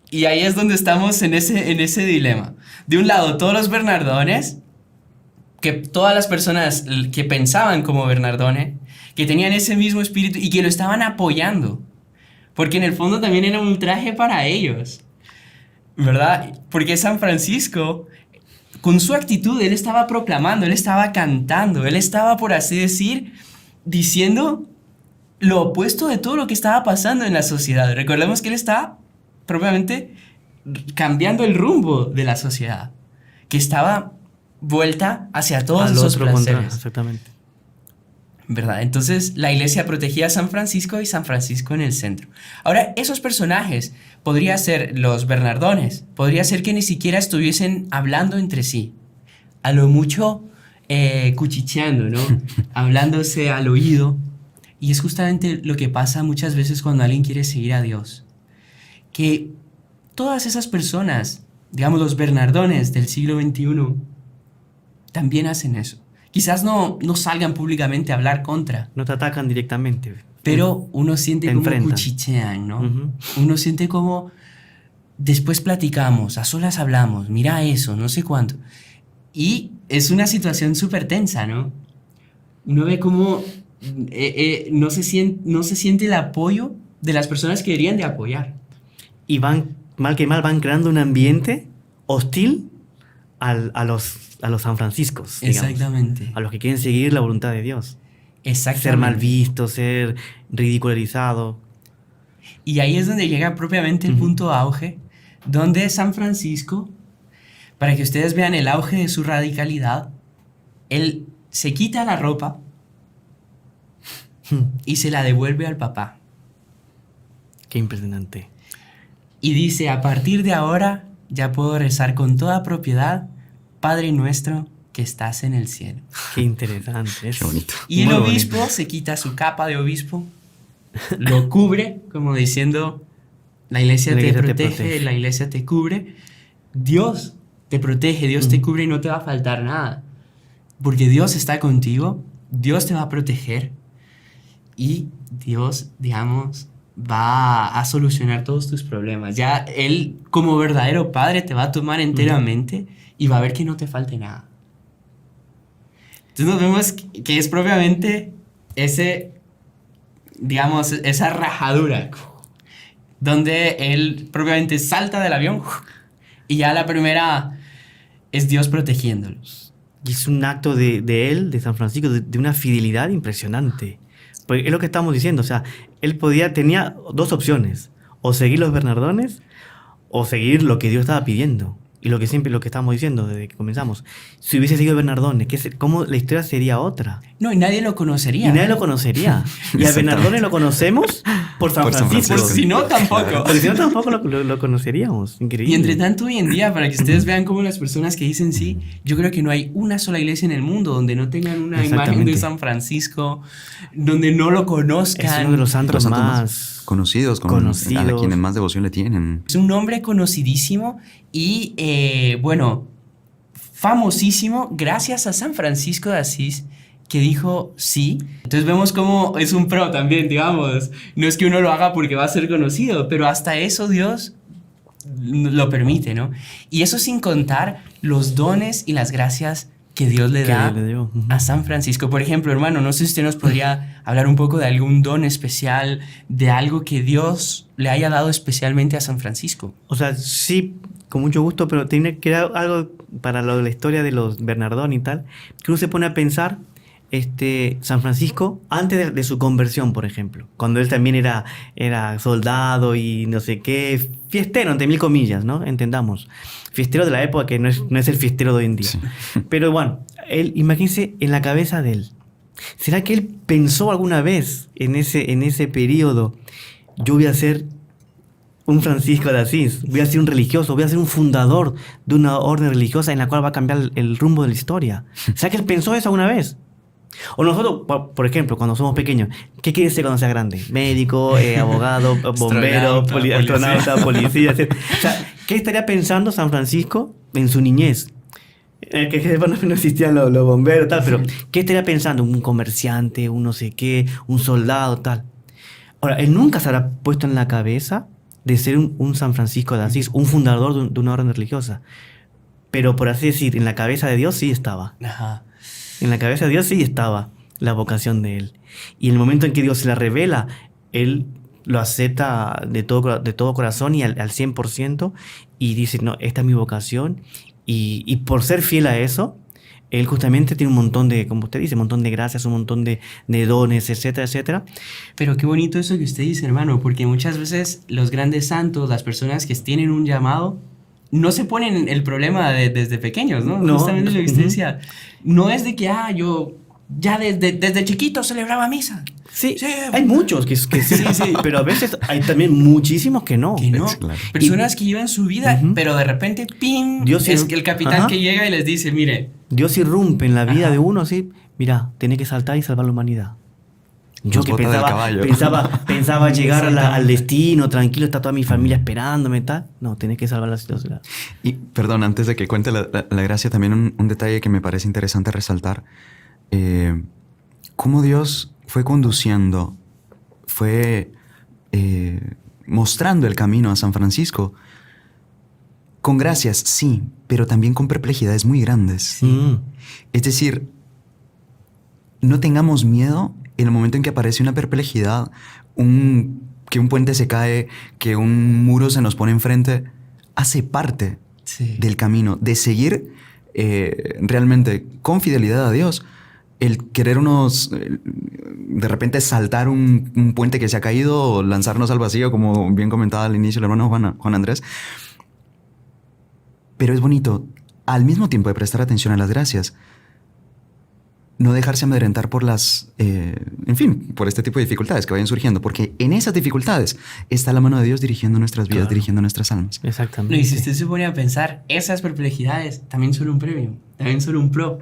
Y ahí es donde estamos en ese dilema. De un lado, todos los bernardones, que todas las personas que pensaban como Bernardone, que tenían ese mismo espíritu y que lo estaban apoyando. Porque en el fondo también era un traje para ellos, ¿verdad? Porque San Francisco, con su actitud, él estaba proclamando, él estaba cantando, él estaba, por así decir, diciendo lo opuesto de todo lo que estaba pasando en la sociedad. Recordemos que él estaba propiamente cambiando el rumbo de la sociedad, que estaba vuelta hacia todos esos placeres. Exactamente. ¿Verdad? Entonces la iglesia protegía a San Francisco y San Francisco en el centro. Ahora, esos personajes podría ser los bernardones, podría ser que ni siquiera estuviesen hablando entre sí, a lo mucho cuchicheando, ¿no? Hablándose al oído. Y es justamente lo que pasa muchas veces cuando alguien quiere seguir a Dios, que todas esas personas, digamos los bernardones del siglo XXI, también hacen eso. Quizás no salgan públicamente a hablar contra. No te atacan directamente. Pero uno siente como cuchichean, ¿no? Uno siente como después platicamos, a solas hablamos, mira eso, no sé cuánto. Y es una situación súper tensa, ¿no? Uno ve cómo no se siente el apoyo de las personas que deberían de apoyar. Y van, mal que mal, van creando un ambiente hostil a los San Franciscos, digamos. Exactamente. A los que quieren seguir la voluntad de Dios. Exactamente. Ser mal visto, ser ridicularizado. Y ahí es donde llega propiamente el punto auge, donde San Francisco, para que ustedes vean el auge de su radicalidad, él se quita la ropa y se la devuelve al papá. Qué impresionante. Y dice, a partir de ahora ya puedo rezar con toda propiedad, Padre nuestro que estás en el cielo. Qué interesante. Qué bonito. Y el Muy obispo bonito. se quita su capa de obispo, lo cubre, como diciendo, la iglesia, te protege, la iglesia te cubre. Dios te protege, Dios te cubre y no te va a faltar nada. Porque Dios está contigo, Dios te va a proteger y Dios, digamos, va a solucionar todos tus problemas. Ya Él, como verdadero padre, te va a tomar enteramente y va a ver que no te falte nada. Entonces nos vemos que es propiamente digamos, esa rajadura donde Él propiamente salta del avión y ya la primera es Dios protegiéndolos. Y es un acto de él, de San Francisco, de una fidelidad impresionante. Porque es lo que estamos diciendo, o sea, él tenía dos opciones, o seguir los Bernardones, o seguir lo que Dios estaba pidiendo. Y lo que estamos diciendo desde que comenzamos. Si hubiese seguido Bernardones, ¿cómo la historia sería otra? No, y nadie lo conocería. Y nadie lo conocería. Y a Bernardones lo conocemos por San Francisco. Por si no, tampoco. Porque si no, tampoco lo conoceríamos. Increíble. Y entre tanto, hoy en día, para que ustedes vean cómo las personas que dicen sí, yo creo que no hay una sola iglesia en el mundo donde no tengan una imagen de San Francisco, donde no lo conozcan. Es uno de los santos más conocidos, a quienes más devoción le tienen. Es un nombre conocidísimo y, bueno, famosísimo gracias a San Francisco de Asís, que dijo sí. Entonces vemos cómo es un pro también, digamos. No es que uno lo haga porque va a ser conocido, pero hasta eso Dios lo permite, ¿no? Y eso sin contar los dones y las gracias que Dios le da a San Francisco. Por ejemplo, hermano, no sé si usted nos podría hablar un poco de algún don especial, de algo que Dios le haya dado especialmente a San Francisco. O sea, sí, con mucho gusto, pero tiene que dar algo para lo de la historia de los Bernardón y tal, que uno se pone a pensar, San Francisco, antes de su conversión, por ejemplo, cuando él también era soldado y no sé qué, fiestero, entre mil comillas, ¿no? Entendamos. Fiestero de la época que no es el fiestero de hoy en día. Sí. Pero bueno, imagínense en la cabeza de él. ¿Será que él pensó alguna vez en ese periodo, yo voy a ser un Francisco de Asís, voy a ser un religioso, voy a ser un fundador de una orden religiosa en la cual va a cambiar el rumbo de la historia? ¿Será que él pensó eso alguna vez? O nosotros, por ejemplo, cuando somos pequeños, ¿qué quieres ser cuando seas grande? Médico, abogado, bombero, astronauta, policía, etc. O sea, ¿qué estaría pensando San Francisco en su niñez? Que no existían los bomberos, tal, pero ¿qué estaría pensando? Un comerciante, un no sé qué, un soldado, tal. Ahora, él nunca se habrá puesto en la cabeza de ser un San Francisco de Asís, un fundador de una orden religiosa. Pero por así decir, en la cabeza de Dios sí estaba. Ajá. En la cabeza de Dios sí estaba la vocación de él. Y en el momento en que Dios se la revela, él lo acepta de todo corazón y al 100%, y dice, no, esta es mi vocación. Y por ser fiel a eso, él justamente tiene un montón de, como usted dice, un montón de gracias, un montón de dones, etcétera, etcétera. Pero qué bonito eso que usted dice, hermano, porque muchas veces los grandes santos, las personas que tienen un llamado, no se ponen el problema desde pequeños, ¿no? Justamente lo que usted decía. No es de que, yo ya desde chiquito celebraba misa. Sí, hay muchos que sí, pero a veces hay también muchísimos que no. Claro. Personas que llevan su vida, pero de repente, ¡pim! Dios es el capitán que llega y les dice, mire. Dios irrumpe en la vida de uno, así, mira, tiene que saltar y salvar la humanidad. Yo que pensaba llegar al destino, tranquilo, está toda mi familia esperándome, tal. No, tenés que salvar la situación. Y, perdón, antes de que cuente la gracia, también un detalle que me parece interesante resaltar. Cómo Dios fue conduciendo, fue mostrando el camino a San Francisco con gracias, sí, pero también con perplejidades muy grandes. Es decir, no tengamos miedo en el momento en que aparece una perplejidad, que un puente se cae, que un muro se nos pone enfrente. Hace parte del camino de seguir realmente con fidelidad a Dios. El querer de repente saltar un puente que se ha caído o lanzarnos al vacío, como bien comentaba al inicio el hermano Juan Andrés. Pero es bonito, al mismo tiempo de prestar atención a las gracias, no dejarse amedrentar por por este tipo de dificultades que vayan surgiendo, porque en esas dificultades está la mano de Dios dirigiendo nuestras vidas, dirigiendo nuestras almas. Exactamente. No, y si usted se pone a pensar, esas perplejidades también son un premio, también son un pro.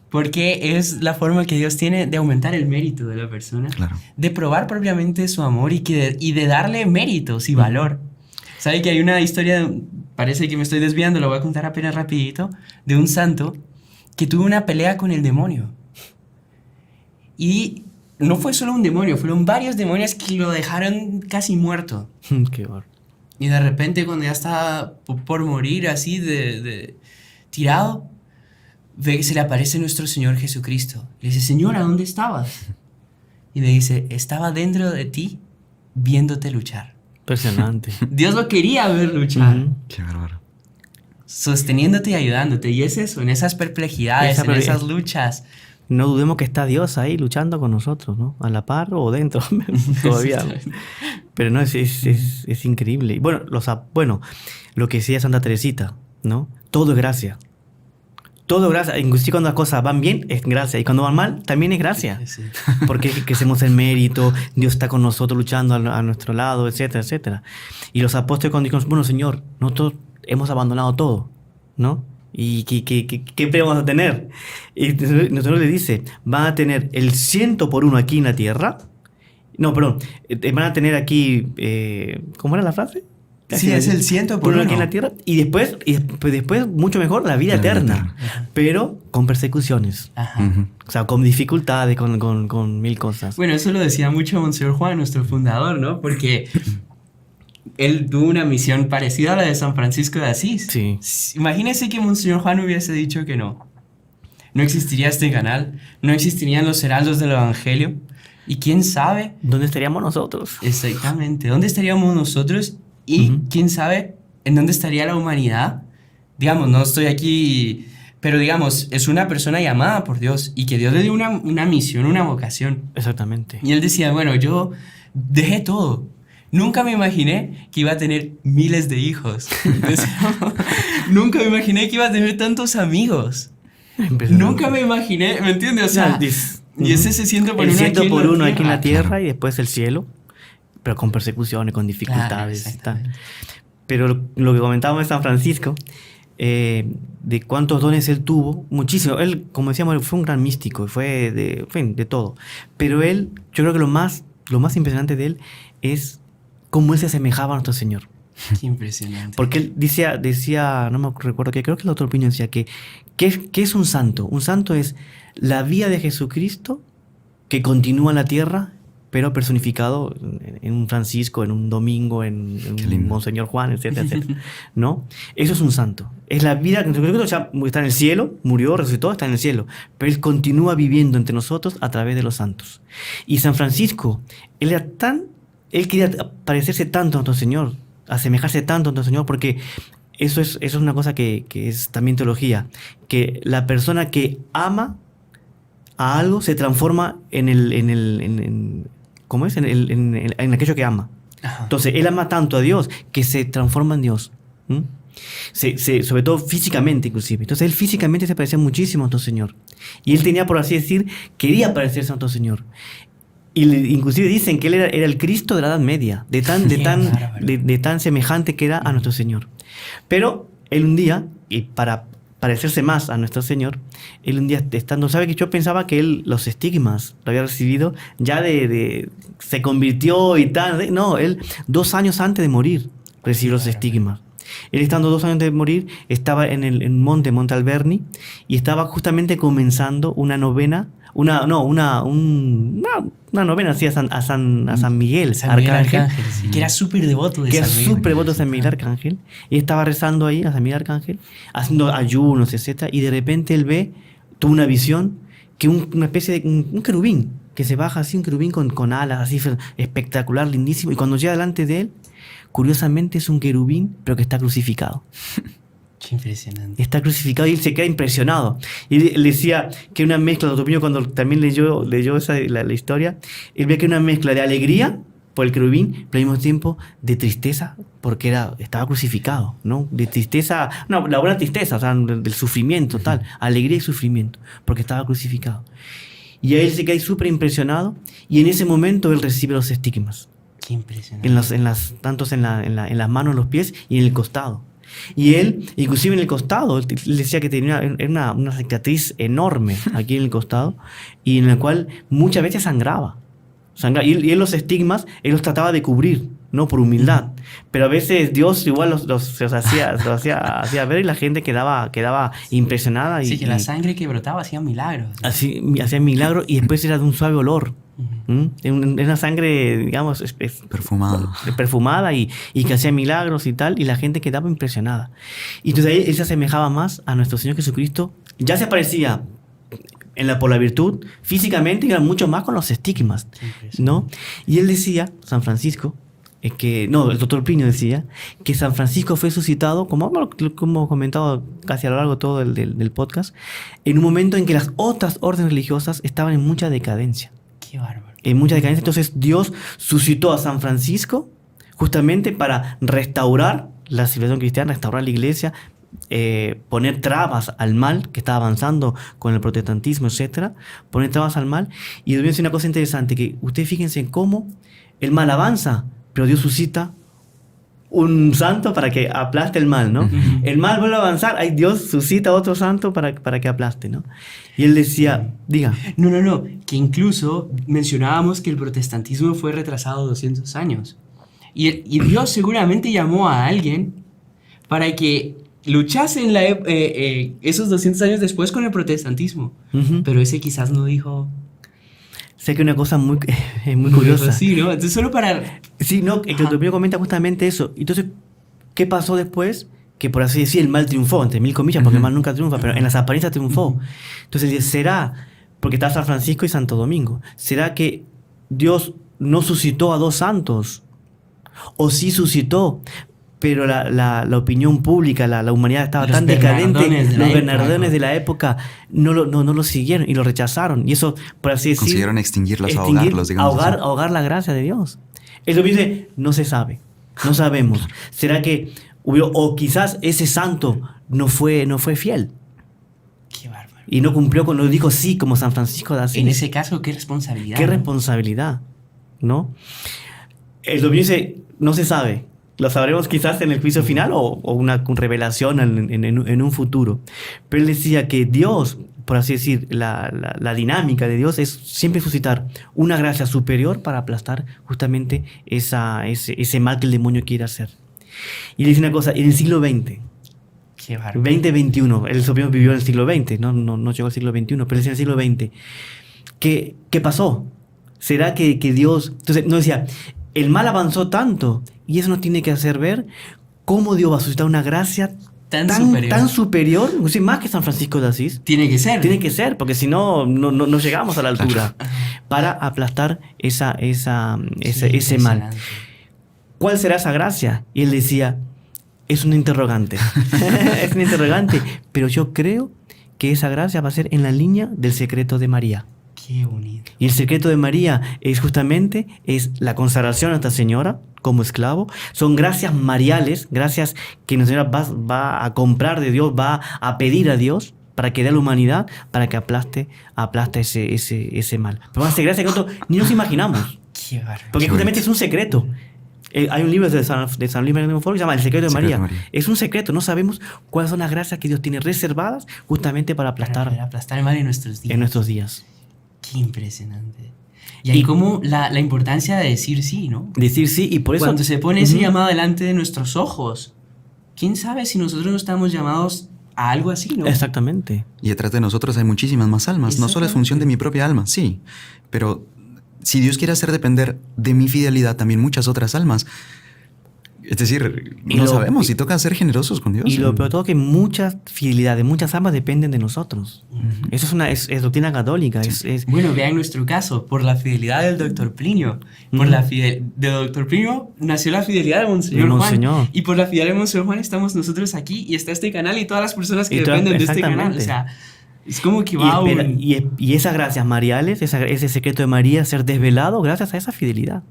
Porque es la forma que Dios tiene de aumentar el mérito de la persona, Claro. de probar propiamente su amor y de darle méritos y valor. ¿Sabe que hay una historia, parece que me estoy desviando, lo voy a contar apenas rapidito, de un santo que tuvo una pelea con el demonio? Y no fue solo un demonio, fueron varios demonios que lo dejaron casi muerto. Qué horror. Y de repente, cuando ya estaba por morir así de tirado, ve que se le aparece nuestro Señor Jesucristo. Le dice: Señor, ¿a dónde estabas? Y le dice: estaba dentro de ti viéndote luchar. Impresionante. Dios lo quería ver luchar, Qué bárbaro. sosteniéndote y ayudándote. Y es eso, en esas perplejidades, en esas luchas. No dudemos que está Dios ahí luchando con nosotros, ¿no? A la par o dentro todavía. Pero no, es increíble. Y bueno, lo que decía Santa Teresita, ¿no? Todo es gracia. Todo es gracia. Inclusive cuando las cosas van bien, es gracia. Y cuando van mal, también es gracia. Sí. Porque crecemos en mérito, Dios está con nosotros luchando a nuestro lado, etcétera, etcétera. Y los apóstoles cuando dijeron: bueno, Señor, nosotros hemos abandonado todo, ¿no? ¿Y qué vamos a tener? Y nosotros le dice: van a tener el 100 por 1 aquí en la tierra. No, perdón. Van a tener aquí... ¿cómo era la frase? Sí, es el 100 por 1 aquí en la tierra. Y después, mucho mejor, la vida eterna. Pero con persecuciones. Ajá. Ujú. O sea, con dificultades, con mil cosas. Bueno, eso lo decía mucho Monseñor Juan, nuestro fundador, ¿no? Porque él tuvo una misión parecida a la de San Francisco de Asís. Sí. Imagínese que Monseñor Juan hubiese dicho que no. No existiría este canal, no existirían los heraldos del Evangelio. Y quién sabe... ¿Dónde estaríamos nosotros? Exactamente. ¿Dónde estaríamos nosotros? Y quién sabe en dónde estaría la humanidad. Digamos, no estoy aquí... Pero digamos, es una persona llamada por Dios y que Dios le dio una misión, una vocación. Exactamente. Y él decía: bueno, yo dejé todo. Nunca me imaginé que iba a tener miles de hijos. Nunca me imaginé que iba a tener tantos amigos. Nunca me imaginé, ¿me entiendes? O sea, y ese se siente por el uno 100 aquí en por la 1 aquí en la tierra. tierra y después el cielo, pero con persecuciones, con dificultades. Claro, y tal. exactamente. Pero lo que comentábamos de San Francisco, de cuántos dones él tuvo, muchísimo. Él, como decíamos, fue un gran místico, fue de todo. Pero él, yo creo que lo más impresionante de él es cómo él se asemejaba a nuestro Señor. Qué impresionante. Porque él decía, no me recuerdo, creo que la otra opinión decía que es un santo. Un santo es la vida de Jesucristo que continúa en la tierra, pero personificado en un Francisco, en un Domingo, en un Monseñor Juan, etcétera, etcétera. ¿No? Eso es un santo. Es la vida que Jesucristo ya está en el cielo, murió, resucitó, está en el cielo. Pero él continúa viviendo entre nosotros a través de los santos. Y San Francisco, él quería parecerse tanto a nuestro Señor, asemejarse tanto a nuestro Señor, porque eso es una cosa que es también teología, que la persona que ama a algo se transforma ¿cómo es? En aquello que ama. Ajá. Entonces, él ama tanto a Dios que se transforma en Dios. Sobre todo físicamente, inclusive. Entonces, él físicamente se parecía muchísimo a nuestro Señor. Y él tenía, por así decir, quería parecerse a nuestro Señor. Y inclusive dicen que él era el Cristo de la Edad Media, de tan semejante que era a nuestro Señor. Pero él un día, y para parecerse más a nuestro Señor, él un día estando, ¿sabe que yo pensaba que él los estigmas lo había recibido ya se convirtió y tal? No, él 2 años antes de morir recibió los estigmas. Él, estando 2 años de morir, estaba en el Monte Alberni, y estaba justamente comenzando una novena, una novena así a San Miguel, Arcángel. Sí. Que era súper devoto de Que San era Miguel. súper devoto de San Miguel Arcángel. Y estaba rezando ahí a San Miguel Arcángel, haciendo ayunos, etc. Y de repente él tuvo una visión, que una especie de un querubín, que se baja así, un querubín con alas, así espectacular, lindísimo. Y cuando llega delante de él, curiosamente es un querubín, pero que está crucificado. Qué impresionante. Está crucificado y él se queda impresionado. Y él decía que una mezcla, Doctor Pino, cuando también leyó la historia, él ve que una mezcla de alegría por el querubín, pero al mismo tiempo de tristeza, porque estaba crucificado, ¿no? De tristeza, no, la buena tristeza, o sea, del sufrimiento, tal, alegría y sufrimiento, porque estaba crucificado. Y a él se queda súper impresionado, y en ese momento él recibe los estigmas. Qué impresionante. Tantos en las manos, los pies y en el costado. Y él, inclusive en el costado, él decía que tenía una cicatriz enorme aquí en el costado, y en la cual muchas veces sangraba. Y él los estigmas, él los trataba de cubrir, ¿no? Por humildad. Pero a veces Dios igual los hacía ver, y la gente quedaba impresionada. Sí, que la sangre que brotaba hacía milagros. Así, hacía milagros, y después era de un suave olor. Es una sangre, digamos, perfumada y que hacía milagros y tal, y la gente quedaba impresionada. Y entonces ahí él se asemejaba más a nuestro Señor Jesucristo. Ya se parecía por la virtud físicamente, y era mucho más con los estigmas, ¿no? Y él decía, San Francisco, el doctor Plinio decía que San Francisco fue suscitado, como hemos comentado casi a lo largo todo del podcast, en un momento en que las otras órdenes religiosas estaban en mucha decadencia. Qué bárbaro. En mucha decadencia. Entonces Dios suscitó a San Francisco justamente para restaurar la civilización cristiana, restaurar la iglesia, poner trabas al mal que estaba avanzando con el protestantismo, etc. Poner trabas al mal. Y les voy a decir una cosa interesante, que ustedes fíjense en cómo el mal avanza, pero Dios suscita un santo para que aplaste el mal, ¿no? El mal vuelve a avanzar, Dios suscita otro santo para que aplaste, ¿no? Y él decía, diga. No, que incluso mencionábamos que el protestantismo fue retrasado 200 años. Y Dios seguramente llamó a alguien para que luchase esos 200 años después con el protestantismo. Pero ese quizás no dijo... Sé que una cosa muy curiosa. Sí, ¿no? Entonces solo para... Sí, no, el doctor Pío comenta justamente eso. Entonces, ¿qué pasó después? Que por así decir, el mal triunfó, entre mil comillas, porque el mal nunca triunfa, pero en las apariencias triunfó. Entonces él dice, ¿será? Porque está San Francisco y Santo Domingo. ¿Será que Dios no suscitó a 2 santos? ¿O sí suscitó? Pero la opinión pública, la humanidad estaba tan decadente, los bernardones de la época no lo siguieron y lo rechazaron. Y eso, por así decir... Consiguieron extinguirlos, ahogarlos, digamos. Ahogar la gracia de Dios. Eso dice, no se sabe, no sabemos. ¿Será que hubo, o quizás ese santo no fue fiel? Qué bárbaro. Y no cumplió con lo que dijo, sí, como San Francisco de Asís. En ese caso, qué responsabilidad. Qué responsabilidad, ¿no? El dominio dice, no se sabe. Lo sabremos quizás en el juicio final o una revelación en un futuro. Pero él decía que Dios, por así decir, la dinámica de Dios es siempre suscitar una gracia superior para aplastar justamente ese mal que el demonio quiere hacer. Y le dice una cosa, en el siglo XX, Qué bárbaro. 20-21, él vivió en el siglo XX, no llegó al siglo XXI, pero él decía en el siglo XX. ¿Qué pasó? ¿Será que Dios...? Entonces, no decía, el mal avanzó tanto, y eso nos tiene que hacer ver cómo Dios va a suscitar una gracia tan superior, inclusive más que San Francisco de Asís. Tiene que ser. Tiene que ser, porque si no llegamos a la altura para aplastar ese mal. ¿Cuál será esa gracia? Y él decía, es una interrogante. Es una interrogante, pero yo creo que esa gracia va a ser en la línea del secreto de María. Qué bonito. Y el secreto de María es justamente la consagración a Nuestra Señora como esclavo. Son gracias mariales, gracias que Nuestra Señora va a comprar de Dios, va a pedir a Dios para que dé a la humanidad, para que aplaste ese mal. Pero van a ser gracias que nosotros ni nos imaginamos. Qué bárbaro. Porque justamente es un secreto. Hay un libro de San Luis María que se llama El secreto de María. Es un secreto, no sabemos cuáles son las gracias que Dios tiene reservadas justamente para aplastar el mal en nuestros días. Qué impresionante. Y ahí como la importancia de decir sí, ¿no? Decir sí, y por eso... Cuando se pone ese llamado delante de nuestros ojos, ¿quién sabe si nosotros no estamos llamados a algo así, no? Exactamente. Y detrás de nosotros hay muchísimas más almas. No solo es función de mi propia alma, sí. Pero si Dios quiere hacer depender de mi fidelidad también muchas otras almas. Es decir, no sabemos si toca ser generosos con Dios. Y lo peor de todo que muchas fidelidades, muchas almas dependen de nosotros. Eso es doctrina católica. Bueno, vean nuestro caso, por la fidelidad del doctor Plinio. De doctor Plinio nació la fidelidad de Monseñor Juan. Y por la fidelidad de Monseñor Juan estamos nosotros aquí y está este canal y todas las personas que dependen de este canal. O sea, es como que va y esas gracias mariales, ese secreto de María ser desvelado gracias a esa fidelidad.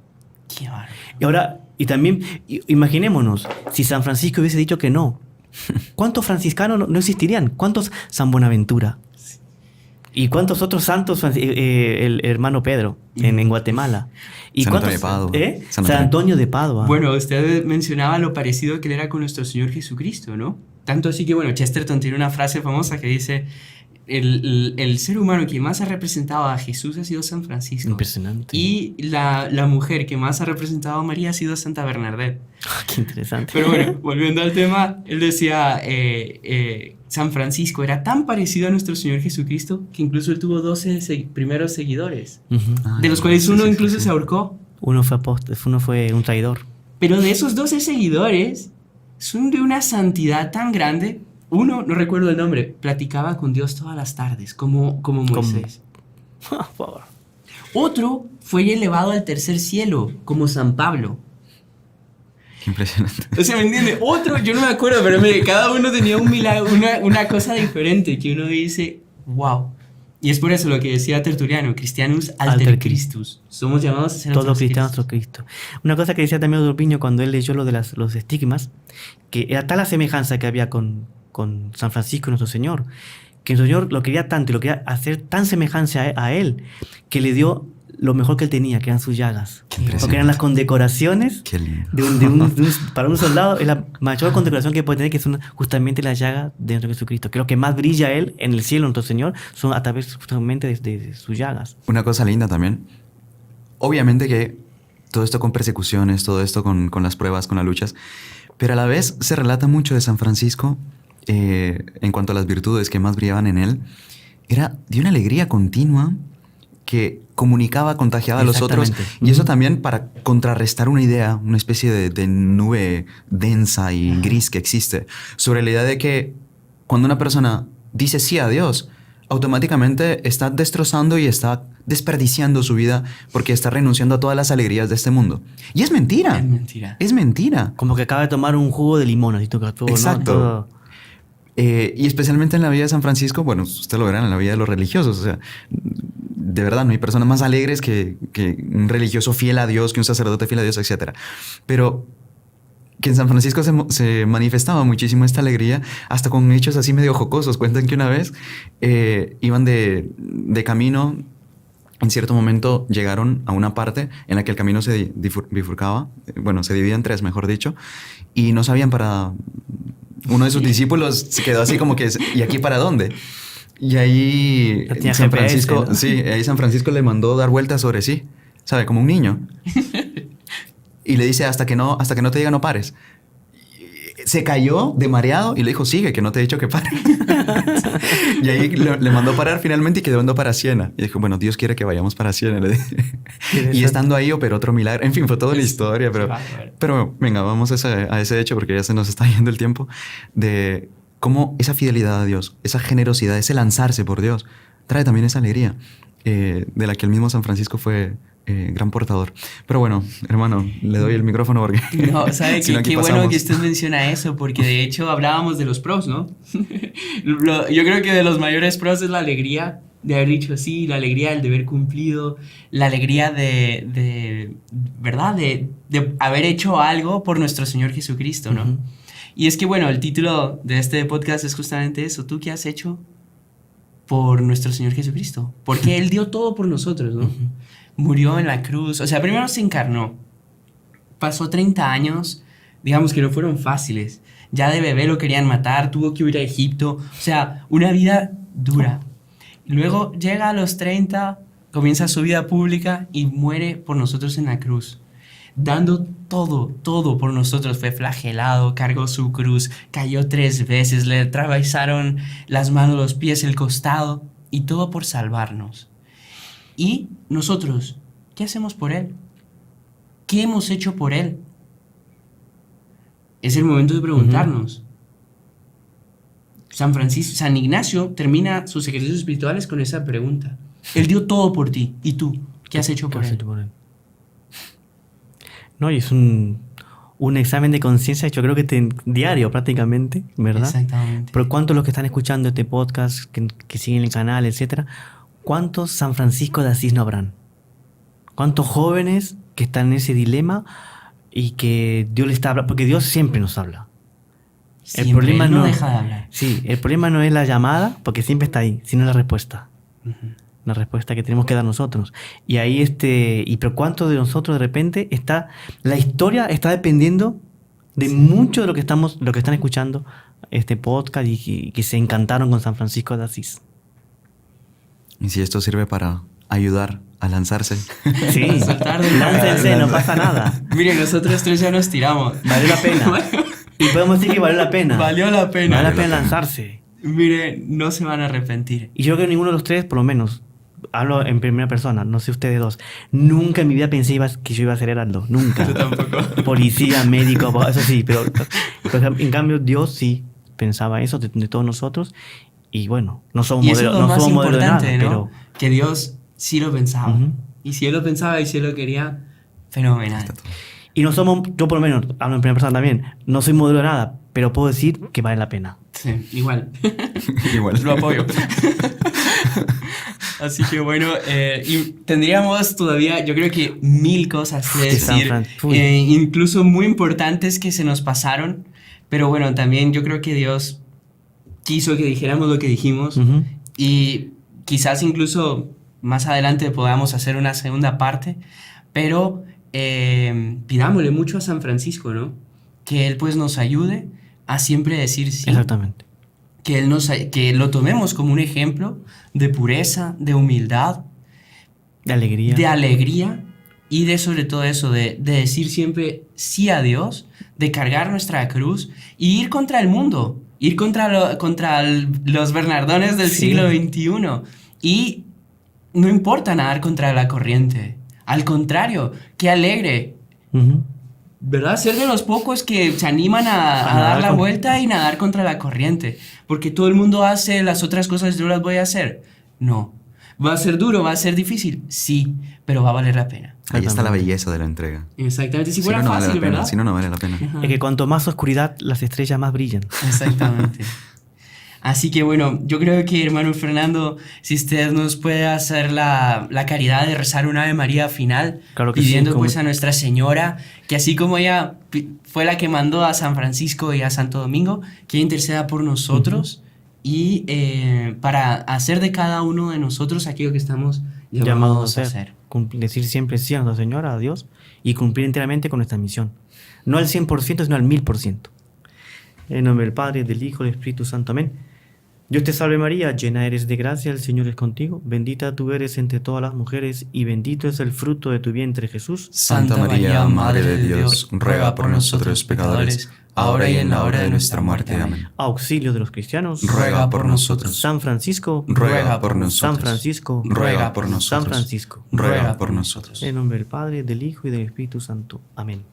Qué bárbaro. Y ahora, y también, imaginémonos, si San Francisco hubiese dicho que no, ¿cuántos franciscanos no existirían? ¿Cuántos San Buenaventura? ¿Y cuántos otros santos, el hermano Pedro, en Guatemala? ¿Y San Antonio de Padua. San Antonio de Padua. Bueno, usted mencionaba lo parecido que él era con nuestro Señor Jesucristo, ¿no? Tanto así que, bueno, Chesterton tiene una frase famosa que dice... El ser humano que más ha representado a Jesús ha sido San Francisco. Impresionante. Y la mujer que más ha representado a María ha sido Santa Bernadette. Qué interesante. Pero bueno, volviendo al tema, él decía, San Francisco era tan parecido a nuestro Señor Jesucristo que incluso él tuvo 12 primeros seguidores, de los cuales uno incluso se ahorcó. Uno fue un traidor. Pero de esos 12 seguidores, son de una santidad tan grande. Uno, no recuerdo el nombre, platicaba con Dios todas las tardes, como Moisés. Otro fue elevado al tercer cielo, como San Pablo. Qué impresionante. O sea, ¿me entiende? Otro, yo no me acuerdo, pero mire, cada uno tenía un milagro, una cosa diferente que uno dice, wow. Y es por eso lo que decía Tertuliano, Christianus alter Christus. Somos llamados a ser todos cristianos a Cristo. Una cosa que decía también Dorpiño cuando él leyó lo de los estigmas, que era tal la semejanza que había con San Francisco, nuestro Señor, que nuestro Señor lo quería tanto y lo quería hacer tan semejante a él, que le dio lo mejor que él tenía, que eran sus llagas. Porque eran las condecoraciones para un soldado, es la mayor condecoración que puede tener, que son justamente las llagas de nuestro Jesucristo. Que lo que más brilla él en el cielo, nuestro Señor, son a través justamente de sus llagas. Una cosa linda también. Obviamente que todo esto con persecuciones, todo esto con las pruebas, con las luchas, pero a la vez se relata mucho de San Francisco en cuanto a las virtudes que más brillaban en él. Era de una alegría continua que comunicaba, contagiaba a los otros. Y eso también para contrarrestar una idea, una especie de nube densa y gris que existe sobre la idea de que cuando una persona dice sí a Dios, automáticamente está destrozando y está desperdiciando su vida porque está renunciando a todas las alegrías de este mundo. Y es mentira. Es mentira. Es mentira. Como que acaba de tomar un jugo de limón. Así todo, exacto. ¿no? Todo. Y especialmente en la vida de San Francisco, bueno, usted lo verá en la vida de los religiosos. O sea, de verdad, no hay personas más alegres que un religioso fiel a Dios, que un sacerdote fiel a Dios, etc. Pero que en San Francisco se manifestaba muchísimo esta alegría, hasta con hechos así medio jocosos. Cuentan que una vez iban de camino. En cierto momento llegaron a una parte en la que el camino se bifurcaba, bueno, se dividía en tres, mejor dicho, y no sabían para... Uno de sus discípulos se quedó así como que, ¿y aquí para dónde? Y ahí San Francisco, ¿no? Sí, ahí San Francisco le mandó dar vueltas sobre sí, ¿sabe? Como un niño. Y le dice, hasta que no te diga no pares. Se cayó de mareado y le dijo, sigue, que no te he dicho que pare. Y ahí le mandó parar finalmente y quedó yendo para Siena. Y dijo, bueno, Dios quiere que vayamos para Siena. Y estando ahí operó otro milagro. En fin, fue toda la historia. Pero venga, vamos a ese hecho porque ya se nos está yendo el tiempo. De cómo esa fidelidad a Dios, esa generosidad, ese lanzarse por Dios, trae también esa alegría de la que el mismo San Francisco fue... gran portador. Pero bueno, hermano, le doy el micrófono porque... No, ¿sabe si qué bueno que usted menciona eso? Porque de hecho hablábamos de los pros, ¿no? Yo creo que de los mayores pros es la alegría de haber dicho sí, la alegría del deber cumplido, la alegría ¿verdad? De haber hecho algo por nuestro Señor Jesucristo, ¿no? Uh-huh. Y es que, bueno, el título de este podcast es justamente eso. ¿Tú qué has hecho por nuestro Señor Jesucristo? Porque Él dio todo por nosotros, ¿no? Uh-huh. Murió en la cruz, o sea, primero se encarnó, pasó 30 años, digamos que no fueron fáciles, ya de bebé lo querían matar, tuvo que huir a Egipto, o sea, una vida dura. Luego llega a los 30, comienza su vida pública y muere por nosotros en la cruz. dando todo por nosotros. Fue flagelado, cargó su cruz, cayó 3 veces, le atravesaron las manos, los pies, el costado, y todo por salvarnos. Y nosotros, ¿qué hacemos por Él? ¿Qué hemos hecho por Él? Es el momento de preguntarnos. San Ignacio termina sus ejercicios espirituales con esa pregunta. Él dio todo por ti. ¿Y tú? ¿Qué has hecho por Él? No, y es un examen de conciencia, yo creo que diario prácticamente, ¿verdad? Exactamente. Pero ¿cuántos los que están escuchando este podcast, que siguen el canal, etcétera, cuántos San Francisco de Asís no habrán? ¿Cuántos jóvenes que están en ese dilema y que Dios les está hablando? Porque Dios siempre nos habla. Siempre, el problema Él no deja de hablar. Sí, el problema no es la llamada, porque siempre está ahí, sino la respuesta. Uh-huh. La respuesta que tenemos que dar nosotros. Y ahí pero ¿cuántos de nosotros de repente la historia está dependiendo de mucho de lo que están escuchando este podcast y que se encantaron con San Francisco de Asís? Y si esto sirve para ayudar a lanzarse. Sí, láncense, no pasa nada. Miren, nosotros 3 ya nos tiramos. Valió la pena. Y podemos decir que valió la pena. Valió la pena. Valió la pena lanzarse. Miren, no se van a arrepentir. Y yo creo que ninguno de los 3, por lo menos, hablo en primera persona, no sé ustedes 2, nunca en mi vida pensé que yo iba a ser Heraldo. Nunca. Yo tampoco. Policía, médico, abogado, eso sí. Pero en cambio, Dios sí pensaba eso de todos nosotros. Y bueno, no somos y eso modelos, es lo no más somos modelos de nada, importante, ¿no? pero Que Dios sí lo pensaba. Uh-huh. Y si Él lo pensaba y si Él lo quería, fenomenal. Y no somos, yo por lo menos, hablo en primera persona también, no soy modelo de nada, pero puedo decir que vale la pena. Sí, igual. Igual. Lo apoyo. Así que bueno, y tendríamos todavía, yo creo que 1000 cosas que decir, incluso muy importantes que se nos pasaron, pero bueno, también yo creo que Dios quiso que dijéramos lo que dijimos. Uh-huh. Y quizás incluso más adelante podamos hacer una segunda parte, pero pidámosle mucho a San Francisco, ¿no? Que Él pues nos ayude a siempre decir sí. Exactamente. Que lo tomemos como un ejemplo de pureza, de humildad, de alegría y de sobre todo eso, de decir siempre sí a Dios, de cargar nuestra cruz y ir contra el mundo, ir contra los Bernardones del siglo XXI. Y no importa nadar contra la corriente, al contrario, qué alegre. Uh-huh. ¿Verdad? Ser de los pocos que se animan a dar la vuelta y nadar contra la corriente. Porque todo el mundo hace las otras cosas, yo las voy a hacer. No. ¿Va a ser duro? ¿Va a ser difícil? Sí, pero va a valer la pena. Ahí está la belleza de la entrega. Exactamente. Si fuera no fácil, vale ¿verdad? Si no vale la pena. Ajá. Es que cuanto más oscuridad, las estrellas más brillan. Exactamente. Así que bueno, yo creo que hermano Fernando, si usted nos puede hacer la caridad de rezar un Ave María final, claro que pidiendo sí, pues a Nuestra Señora, que así como ella fue la que mandó a San Francisco y a Santo Domingo, que interceda por nosotros y para hacer de cada uno de nosotros aquello que estamos llamados a hacer. Decir siempre sí a Nuestra Señora, a Dios, y cumplir enteramente con nuestra misión. No al 100%, sino al 1000%. En nombre del Padre, del Hijo y del Espíritu Santo. Amén. Dios te salve María, llena eres de gracia, el Señor es contigo. Bendita tú eres entre todas las mujeres y bendito es el fruto de tu vientre, Jesús. Santa María, Madre de Dios, ruega por nosotros pecadores, ahora y en la hora de nuestra muerte. Amén. Auxilio de los cristianos, ruega por nosotros. San Francisco, ruega por nosotros. San Francisco, ruega por nosotros. San Francisco, ruega por nosotros. En nombre del Padre, del Hijo y del Espíritu Santo. Amén.